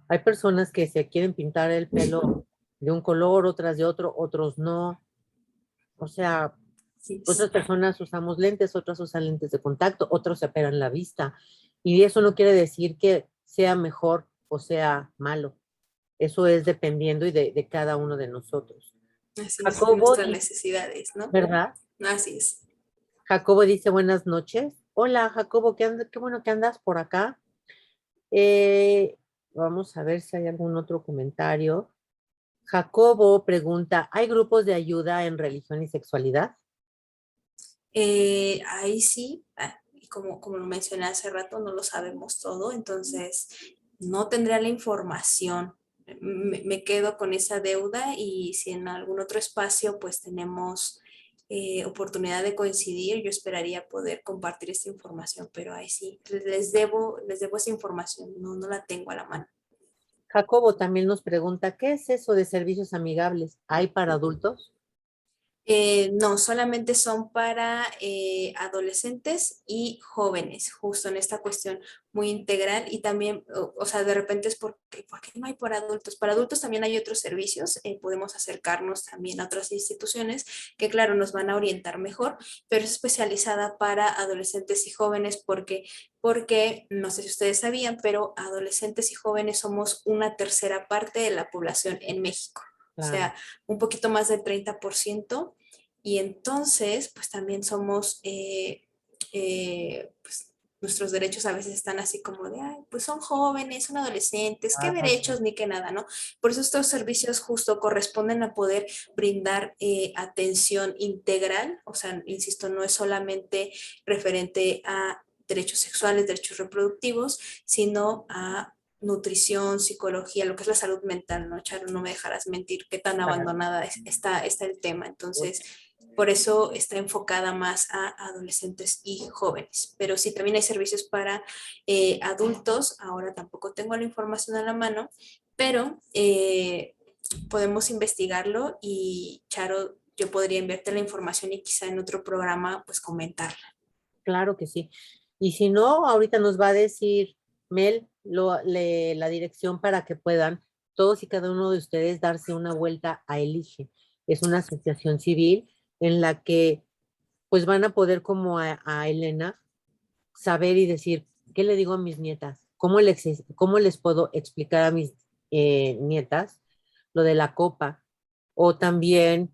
Hay personas que se quieren pintar el pelo de un color, otras de otro, otros no. O sea, Así otras es. personas usamos lentes, otras usan lentes de contacto, otros se operan la vista. Y eso no quiere decir que sea mejor o sea malo. Eso es dependiendo y de cada uno de nosotros. Así es, de Jacobo nuestras dice, necesidades, ¿no? ¿verdad? Así es. Jacobo dice buenas noches. Hola, Jacobo, qué bueno que andas por acá. Eh, Vamos a ver si hay algún otro comentario. Jacobo pregunta, ¿hay grupos de ayuda en religión y sexualidad? Ahí sí, y como lo mencioné hace rato, no lo sabemos todo, entonces no tendría la información. Me quedo con esa deuda y si en algún otro espacio pues tenemos oportunidad de coincidir, yo esperaría poder compartir esta información, pero ahí sí, les debo esa información, no la tengo a la mano. Jacobo también nos pregunta, ¿qué es eso de servicios amigables? ¿Hay para adultos? No, solamente son para adolescentes y jóvenes, justo en esta cuestión muy integral y también, o sea, de repente es ¿por qué no hay para adultos? Para adultos también hay otros servicios, podemos acercarnos también a otras instituciones que, claro, nos van a orientar mejor, pero es especializada para adolescentes y jóvenes porque no sé si ustedes sabían, pero adolescentes y jóvenes somos una tercera parte de la población en México. O Claro. sea, un poquito más del 30%, y entonces, pues también somos, pues nuestros derechos a veces están así como de, ay, pues son jóvenes, son adolescentes, qué Ah, derechos ni qué nada, ¿no? Por eso estos servicios justo corresponden a poder brindar atención integral, o sea, insisto, no es solamente referente a derechos sexuales, derechos reproductivos, sino a nutrición, psicología, lo que es la salud mental, ¿no, Charo? No me dejarás mentir qué tan claro. abandonada está el tema. Entonces, por eso está enfocada más a adolescentes y jóvenes. Pero sí, también hay servicios para adultos. Ahora tampoco tengo la información a la mano, pero podemos investigarlo y Charo, yo podría enviarte la información y quizá en otro programa pues comentarla. Claro que sí. Y si no, ahorita nos va a decir Mel la dirección para que puedan todos y cada uno de ustedes darse una vuelta a Elige. Es una asociación civil en la que pues van a poder como a Elena saber y decir, ¿qué le digo a mis nietas? Cómo les puedo explicar a mis nietas lo de la copa? O también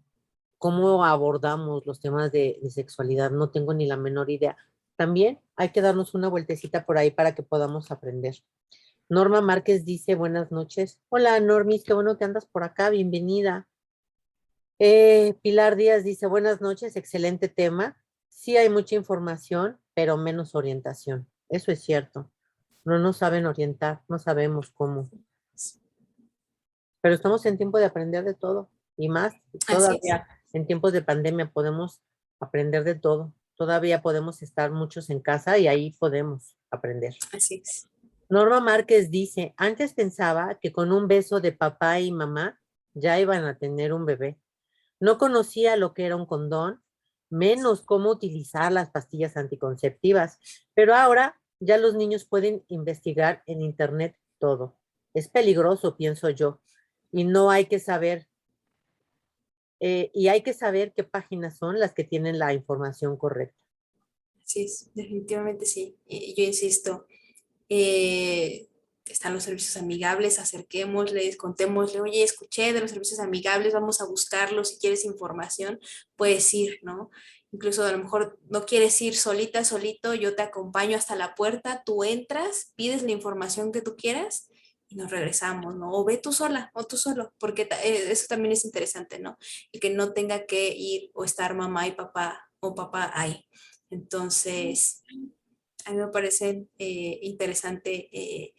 cómo abordamos los temas de sexualidad. No tengo ni la menor idea. También hay que darnos una vueltecita por ahí para que podamos aprender. Norma Márquez dice, buenas noches. Hola, Normis, qué bueno que andas por acá, bienvenida. Pilar Díaz dice, buenas noches, excelente tema. Sí hay mucha información, pero menos orientación. Eso es cierto. No nos saben orientar, no sabemos cómo. Pero estamos en tiempo de aprender de todo y más Así es. todavía. en tiempos de pandemia podemos aprender de todo. Todavía podemos estar muchos en casa y ahí podemos aprender. Así es. Norma Márquez dice, antes pensaba que con un beso de papá y mamá ya iban a tener un bebé. No conocía lo que era un condón, menos cómo utilizar las pastillas anticonceptivas, pero ahora ya los niños pueden investigar en internet todo. Es peligroso, pienso yo, y no hay que saber, y hay que saber qué páginas son las que tienen la información correcta. Sí, definitivamente sí. Yo insisto, eh, están los servicios amigables, acerquémosles, contémosle, oye, escuché de los servicios amigables, vamos a buscarlos, si quieres información, puedes ir, ¿no? Incluso a lo mejor no quieres ir solita, solito, yo te acompaño hasta la puerta, tú entras, pides la información que tú quieras y nos regresamos, ¿no? O ve tú sola o tú solo, porque eso también es interesante, ¿no? Y que no tenga que ir o estar mamá y papá o papá ahí. Entonces, a mí me parece interesante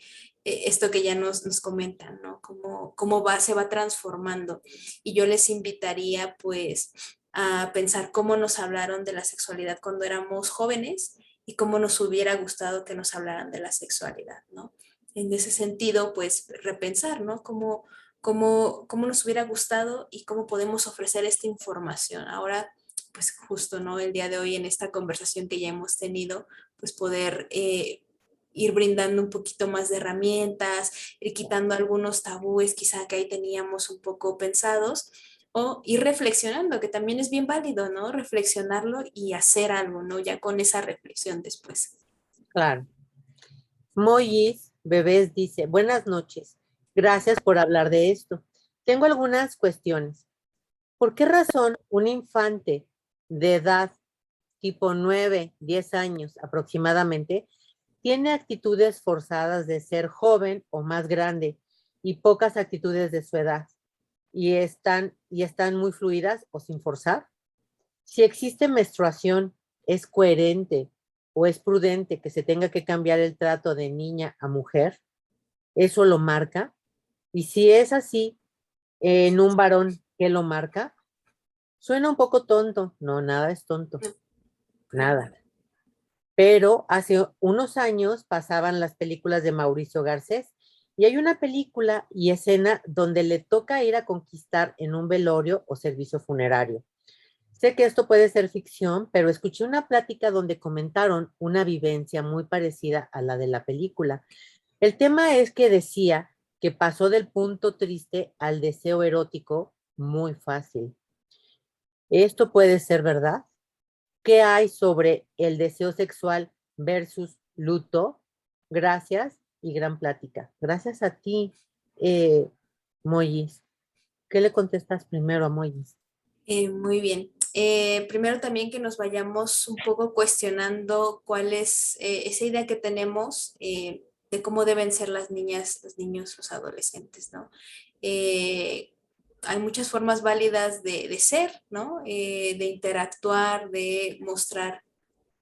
esto que ya nos comentan, ¿no? Cómo se va transformando. Y yo les invitaría, pues, a pensar cómo nos hablaron de la sexualidad cuando éramos jóvenes y cómo nos hubiera gustado que nos hablaran de la sexualidad, ¿no? En ese sentido, pues, repensar, ¿no? Cómo nos hubiera gustado y cómo podemos ofrecer esta información. Ahora, pues justo, ¿no? El día de hoy en esta conversación que ya hemos tenido, pues poder ir brindando un poquito más de herramientas, ir quitando algunos tabúes quizá que ahí teníamos un poco pensados, o ir reflexionando, que también es bien válido, ¿no? Reflexionarlo y hacer algo, ¿no? Ya con esa reflexión después. Claro. Moyis Bebés dice, buenas noches. Gracias por hablar de esto. Tengo algunas cuestiones. ¿Por qué razón un infante de edad tipo 9, 10 años aproximadamente tiene actitudes forzadas de ser joven o más grande y pocas actitudes de su edad y están muy fluidas o sin forzar? Si existe menstruación, ¿es coherente o es prudente que se tenga que cambiar el trato de niña a mujer? ¿Eso lo marca? Y si es así, en un varón, ¿qué lo marca? Suena un poco tonto. No, nada es tonto. No, para Nada. nada. Pero hace unos años pasaban las películas de Mauricio Garcés y hay una película y escena donde le toca ir a conquistar en un velorio o servicio funerario. Sé que esto puede ser ficción, pero escuché una plática donde comentaron una vivencia muy parecida a la de la película. El tema es que decía que pasó del punto triste al deseo erótico muy fácil. ¿Esto puede ser verdad? ¿Qué hay sobre el deseo sexual versus luto? Gracias y gran plática. Gracias a ti, Moyis. ¿Qué le contestas primero a Moyis? Muy bien. Primero también que nos vayamos un poco cuestionando cuál es esa idea que tenemos de cómo deben ser las niñas, los niños, los adolescentes, ¿no? Hay muchas formas válidas de ser, ¿no? De interactuar, de mostrar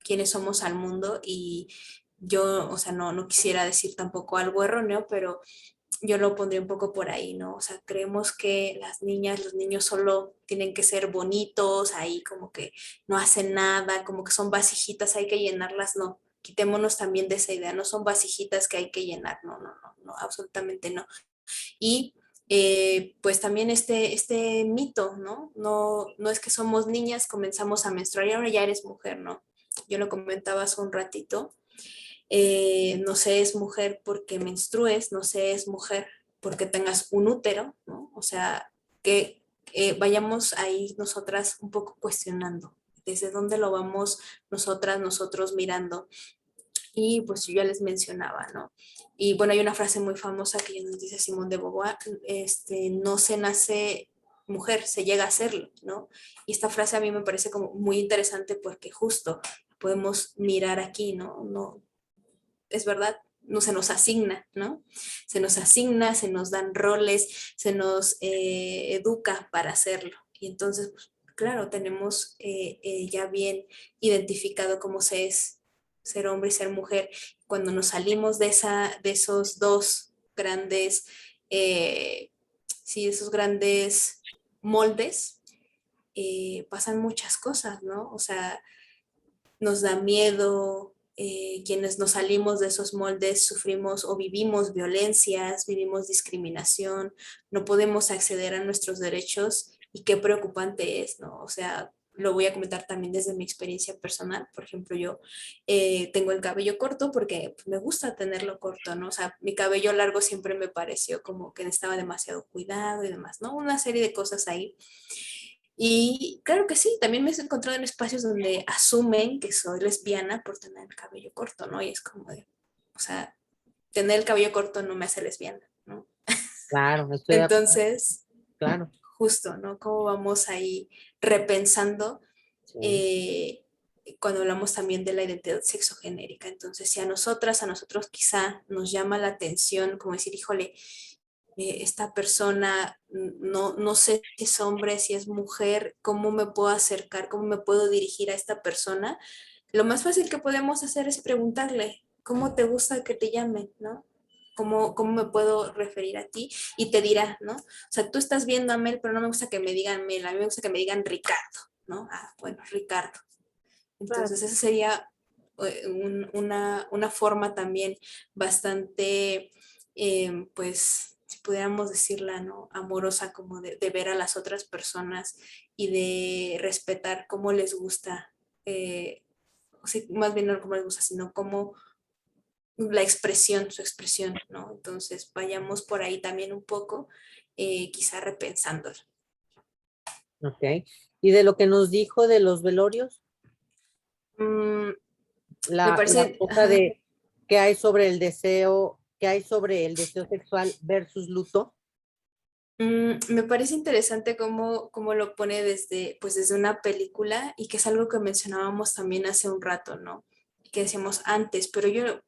quiénes somos al mundo y yo, o sea, no quisiera decir tampoco algo erróneo, pero yo lo pondría un poco por ahí, ¿no? O sea, creemos que las niñas, los niños solo tienen que ser bonitos, ahí como que no hacen nada, como que son vasijitas, hay que llenarlas, no. Quitémonos también de esa idea, no son vasijitas que hay que llenar, no, absolutamente no. Y pues también este mito, ¿no? No es que somos niñas, comenzamos a menstruar y ahora ya eres mujer, ¿no? Yo lo comentaba hace un ratito, no se es mujer porque menstrues, no se es mujer porque tengas un útero, ¿no? O sea, que vayamos ahí nosotras un poco cuestionando desde dónde lo vamos nosotros mirando. Y pues yo ya les mencionaba, ¿no? Y bueno, hay una frase muy famosa que nos dice Simone de Beauvoir, no se nace mujer, se llega a serlo, ¿no? Y esta frase a mí me parece como muy interesante porque justo podemos mirar aquí, ¿no? No, es verdad, no se nos asigna, ¿no? Se nos asigna, se nos dan roles, se nos educa para hacerlo. Y entonces, pues, claro, tenemos ya bien identificado cómo se es ser hombre y ser mujer. Cuando nos salimos de esos dos grandes, sí, esos grandes moldes, pasan muchas cosas, ¿no? O sea, nos da miedo, quienes nos salimos de esos moldes sufrimos o vivimos violencias, vivimos discriminación, no podemos acceder a nuestros derechos y qué preocupante es, ¿no? O sea, lo voy a comentar también desde mi experiencia personal. Por ejemplo, yo tengo el cabello corto porque pues, me gusta tenerlo corto, ¿no? O sea, mi cabello largo siempre me pareció como que necesitaba demasiado cuidado y demás, ¿no? Una serie de cosas ahí. Y claro que sí, también me he encontrado en espacios donde asumen que soy lesbiana por tener el cabello corto, ¿no? Y es como de, o sea, tener el cabello corto no me hace lesbiana, ¿no? Claro, estoy de acuerdo, Entonces, claro. justo, ¿no? ¿Cómo vamos ahí repensando Sí. eh, cuando hablamos también de la identidad sexogenérica? Entonces, si a nosotras, a nosotros quizá nos llama la atención, como decir, híjole, esta persona, no sé si es hombre, si es mujer, cómo me puedo acercar, cómo me puedo dirigir a esta persona, lo más fácil que podemos hacer es preguntarle, ¿cómo te gusta que te llamen, no? ¿Cómo me puedo referir a ti? Y te dirá, ¿no? O sea, tú estás viendo a Mel, pero no me gusta que me digan Mel, a mí me gusta que me digan Ricardo, ¿no? Ah, bueno, Ricardo. Claro. Entonces, esa sería una forma también bastante, pues, si pudiéramos decirla, ¿no? Amorosa, como de ver a las otras personas y de respetar cómo les gusta, o sea, más bien no cómo les gusta, sino cómo la expresión, su expresión, ¿no? Entonces, vayamos por ahí también un poco, quizá repensándolo. Ok. ¿Y de lo que nos dijo de los velorios? Mm, me La parece, cosa ajá. de qué hay sobre el deseo, qué hay sobre el deseo sexual versus luto. Me parece interesante cómo lo pone desde, pues desde una película y que es algo que mencionábamos también hace un rato, ¿no? Que decíamos antes, pero yo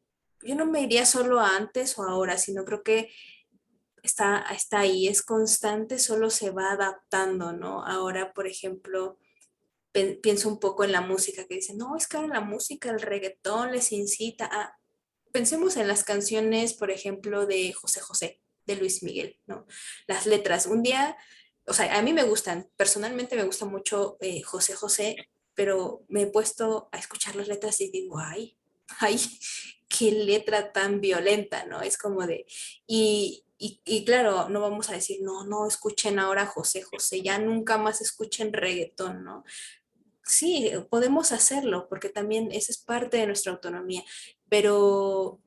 no me iría solo a antes o ahora, sino creo que está ahí, es constante, solo se va adaptando, ¿no? Ahora, por ejemplo, pienso un poco en la música, que dicen, no, es que ahora la música, el reggaetón les incita a... Pensemos en las canciones, por ejemplo, de José José, de Luis Miguel, ¿no? Las letras. Un día, o sea, a mí me gustan, personalmente me gusta mucho José José, pero me he puesto a escuchar las letras y digo, ay, qué letra tan violenta, ¿no? Es como de, y claro, no vamos a decir, no, escuchen ahora José José, ya nunca más escuchen reggaetón, ¿no? Sí, podemos hacerlo, porque también esa es parte de nuestra autonomía, pero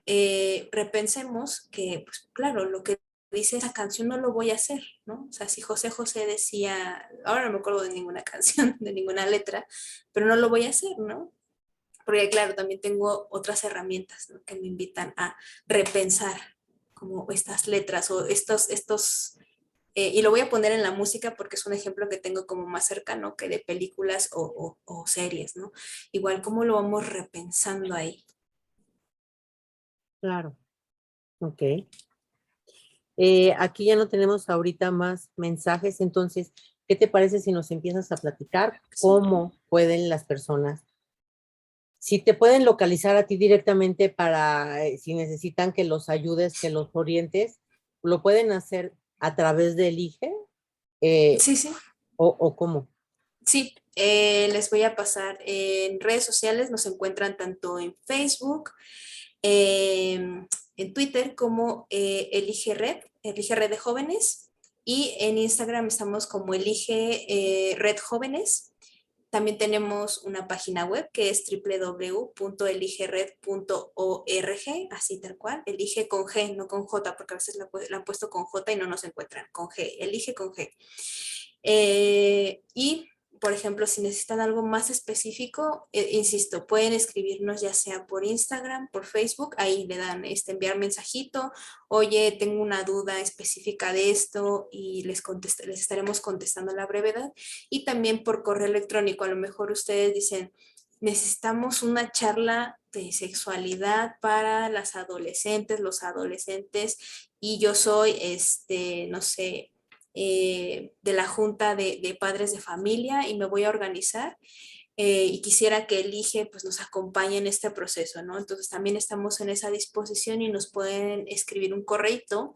repensemos que, pues claro, lo que dice esa canción no lo voy a hacer, ¿no? O sea, si José José decía, ahora no me acuerdo de ninguna canción, de ninguna letra, pero no lo voy a hacer, ¿no? Porque claro, también tengo otras herramientas, ¿no? Que me invitan a repensar como estas letras o y lo voy a poner en la música porque es un ejemplo que tengo como más cercano que de películas o series, ¿no? Igual, ¿cómo lo vamos repensando ahí? Claro. Ok. Aquí ya no tenemos ahorita más mensajes, entonces, ¿qué te parece si nos empiezas a platicar Sí. cómo pueden las personas, si te pueden localizar a ti directamente para, si necesitan que los ayudes, que los orientes, lo pueden hacer a través de Elige eh, Sí, sí. o cómo? Sí, les voy a pasar en redes sociales, nos encuentran tanto en Facebook, en Twitter como Elige Red de Jóvenes, y en Instagram estamos como Elige Red Jóvenes. También tenemos una página web que es www.eligered.org, así tal cual, elige con G, no con J, porque a veces la han puesto con J y no nos encuentran, con G, elige con G. Y, por ejemplo, si necesitan algo más específico, insisto, pueden escribirnos ya sea por Instagram, por Facebook, ahí le dan enviar mensajito, oye, tengo una duda específica de esto y les estaremos contestando a la brevedad. Y también por correo electrónico, a lo mejor ustedes dicen, necesitamos una charla de sexualidad para las adolescentes, los adolescentes, y yo soy, no sé, de la Junta de Padres de Familia y me voy a organizar y quisiera que Elige pues, nos acompañe en este proceso, ¿no? Entonces también estamos en esa disposición y nos pueden escribir un correito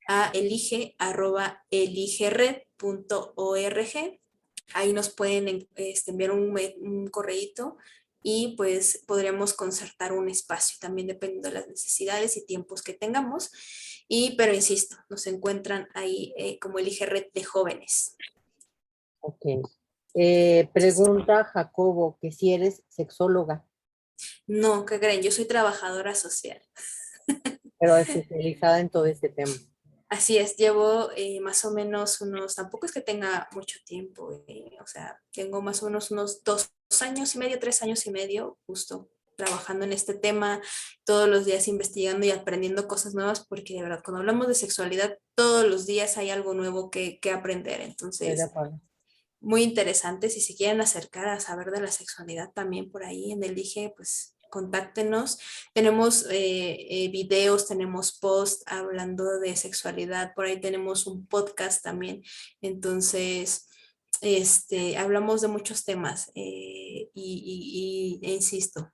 a elige@eligered.org Ahí nos pueden enviar un correíto y pues podríamos concertar un espacio, también dependiendo de las necesidades y tiempos que tengamos. Pero insisto, nos encuentran ahí como Elige Red de Jóvenes. Ok. Pregunta Jacobo que si eres sexóloga, No, ¿qué creen? Yo soy trabajadora social. pero especializada en todo este tema. Así es, llevo más o menos tampoco es que tenga mucho tiempo, o sea, tengo más o menos unos 2 años y medio, 3 años y medio, justo trabajando en este tema, todos los días investigando y aprendiendo cosas nuevas, porque de verdad, cuando hablamos de sexualidad, todos los días hay algo nuevo que aprender. Estoy de Entonces, acuerdo. muy interesante. Si se quieren acercar a saber de la sexualidad también por ahí en el Dije, pues contáctenos. Tenemos videos, tenemos posts hablando de sexualidad, por ahí tenemos un podcast también. Entonces, hablamos de muchos temas e insisto,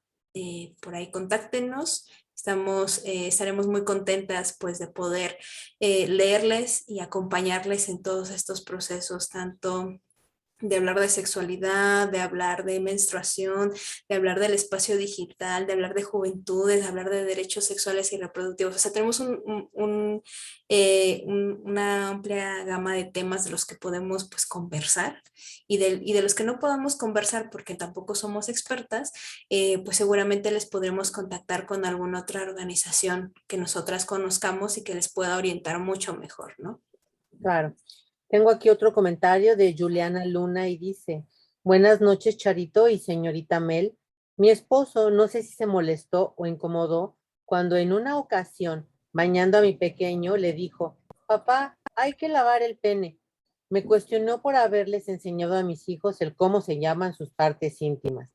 por ahí contáctenos. Estaremos muy contentas pues de poder leerles y acompañarles en todos estos procesos, tanto de hablar de sexualidad, de hablar de menstruación, de hablar del espacio digital, de hablar de juventudes, de hablar de derechos sexuales y reproductivos. O sea, tenemos una amplia gama de temas de los que podemos pues conversar y de los que no podamos conversar porque tampoco somos expertas, pues seguramente les podremos contactar con alguna otra organización que nosotras conozcamos y que les pueda orientar mucho mejor, ¿no? Claro. Tengo aquí otro comentario de Juliana Luna y dice, buenas noches, Charito y señorita Mel. Mi esposo no sé si se molestó o incomodó cuando en una ocasión, bañando a mi pequeño, le dijo, papá, hay que lavar el pene. Me cuestionó por haberles enseñado a mis hijos el cómo se llaman sus partes íntimas.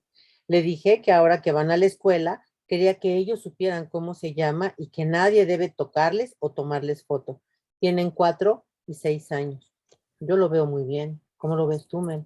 Le dije que ahora que van a la escuela, quería que ellos supieran cómo se llama y que nadie debe tocarles o tomarles foto. Tienen 4 y 6 años. Yo lo veo muy bien. ¿Cómo lo ves tú, Mel?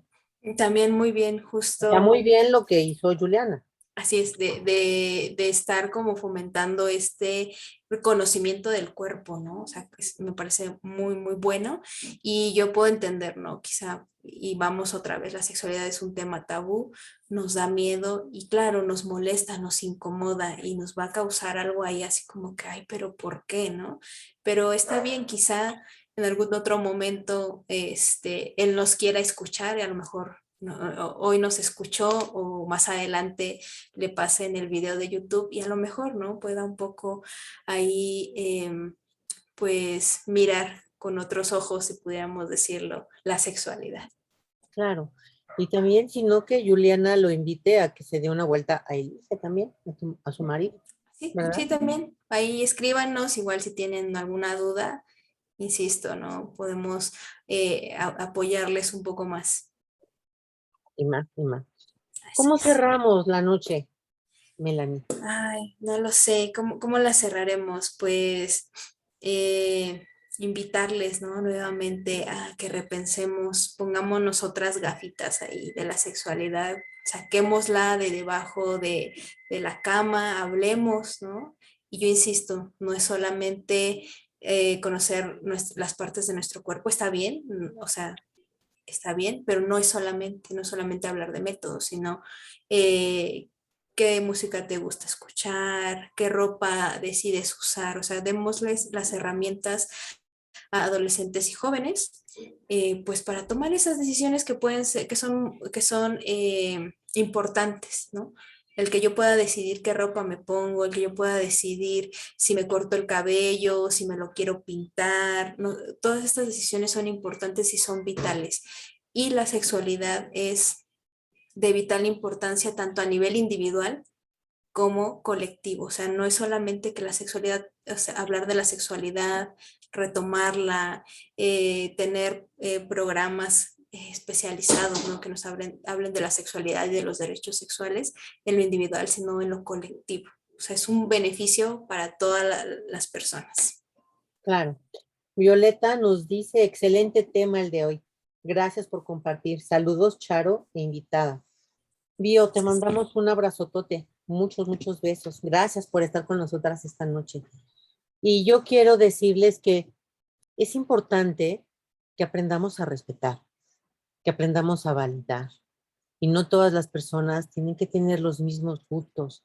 También muy bien, Está muy justo. bien lo que hizo Juliana. Así es, de estar como fomentando este reconocimiento del cuerpo, ¿no? O sea, pues, me parece muy, muy bueno y yo puedo entender, ¿no? Quizá, y vamos otra vez, la sexualidad es un tema tabú, nos da miedo y claro, nos molesta, nos incomoda y nos va a causar algo ahí así como que, ay, pero ¿por qué, no? Pero está bien, quizá en algún otro momento, él nos quiera escuchar y a lo mejor hoy nos escuchó o más adelante le pase en el video de YouTube y a lo mejor, ¿no? Pueda un poco ahí, pues, mirar con otros ojos, si pudiéramos decirlo, la sexualidad. Claro. Y también, sino que Juliana lo invite a que se dé una vuelta a Elise también, a su marido, Sí, ¿verdad? sí, también. Ahí escríbanos, igual si tienen alguna duda, insisto, ¿no? Podemos apoyarles un poco más. Y más, y más. Así ¿Cómo es. cerramos la noche, Melanie? Ay, no lo sé, ¿cómo la cerraremos? Pues invitarles, ¿no? Nuevamente a que repensemos, pongámonos otras gafitas ahí de la sexualidad, saquémosla de debajo de la cama, hablemos, ¿no? Y yo insisto, no es solamente conocer las partes de nuestro cuerpo, está bien, o sea, está bien, pero no es solamente hablar de métodos, sino eh, qué música te gusta escuchar, qué ropa decides usar, o sea, démosles las herramientas a adolescentes y jóvenes, pues para tomar esas decisiones que pueden ser, que son importantes, ¿no? El que yo pueda decidir qué ropa me pongo, el que yo pueda decidir si me corto el cabello, si me lo quiero pintar, ¿no? Todas estas decisiones son importantes y son vitales. Y la sexualidad es de vital importancia tanto a nivel individual como colectivo. O sea, no es solamente que la sexualidad, o sea, hablar de la sexualidad, retomarla, tener programas especializados, ¿no? Que nos hablen de la sexualidad y de los derechos sexuales en lo individual, sino en lo colectivo. O sea, es un beneficio para todas las personas. Claro. Violeta nos dice, excelente tema el de hoy. Gracias por compartir. Saludos, Charo, e invitada. Bio, te mandamos un abrazotote. Muchos, muchos besos. Gracias por estar con nosotras esta noche. Y yo quiero decirles que es importante que aprendamos a respetar. que aprendamos a validar. Y no todas las personas tienen que tener los mismos gustos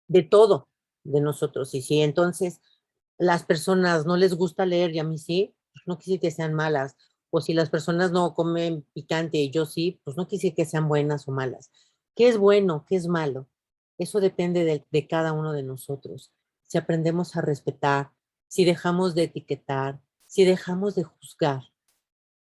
de todo de nosotros. Y si entonces las personas no les gusta leer y a mí sí, pues no quisiera que sean malas. O si las personas no comen picante y yo sí, pues no quisiera que sean buenas o malas. ¿Qué es bueno? ¿Qué es malo? Eso depende de cada uno de nosotros. Si aprendemos a respetar, si dejamos de etiquetar, si dejamos de juzgar,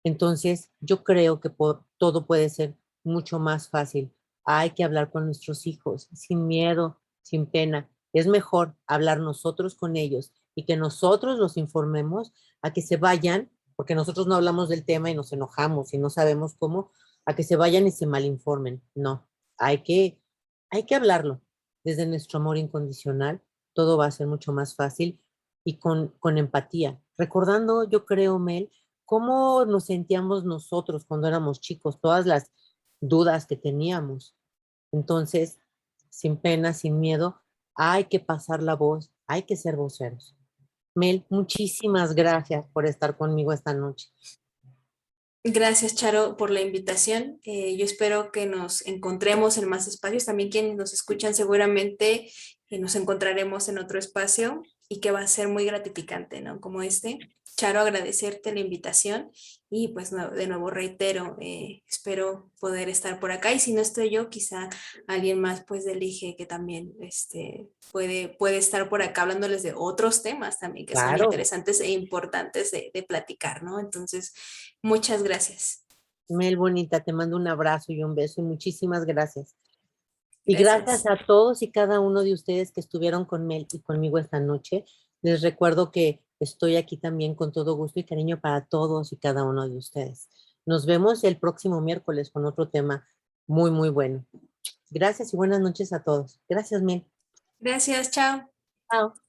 entonces yo creo que todo puede ser mucho más fácil. Hay que hablar con nuestros hijos sin miedo, sin pena. Es mejor hablar nosotros con ellos y que nosotros los informemos a que se vayan, porque nosotros no hablamos del tema y nos enojamos y no sabemos cómo, a que se vayan y se malinformen. No, hay que, hay que hablarlo desde nuestro amor incondicional. Todo va a ser mucho más fácil y con empatía. Recordando, yo creo, Mel, cómo nos sentíamos nosotros cuando éramos chicos, todas las dudas que teníamos. Entonces, sin pena, sin miedo, hay que pasar la voz, hay que ser voceros. Mel, muchísimas gracias por estar conmigo esta noche. Gracias, Charo, por la invitación. Yo espero que nos encontremos en más espacios. También quienes nos escuchan seguramente nos encontraremos en otro espacio y que va a ser muy gratificante, ¿no? Como este. Charo, agradecerte la invitación y pues de nuevo reitero, espero poder estar por acá y si no estoy yo, quizá alguien más pues del IGE que también puede estar por acá hablándoles de otros temas también que son Claro, interesantes e importantes de platicar, ¿no? Entonces, muchas gracias. Mel bonita, te mando un abrazo y un beso y muchísimas gracias. Y gracias Gracias. a todos y cada uno de ustedes que estuvieron con Mel y conmigo esta noche. Les recuerdo que estoy aquí también con todo gusto y cariño para todos y cada uno de ustedes. Nos vemos el próximo miércoles con otro tema muy, muy bueno. Gracias y buenas noches a todos. Gracias, Mel. Gracias, chao. Chao.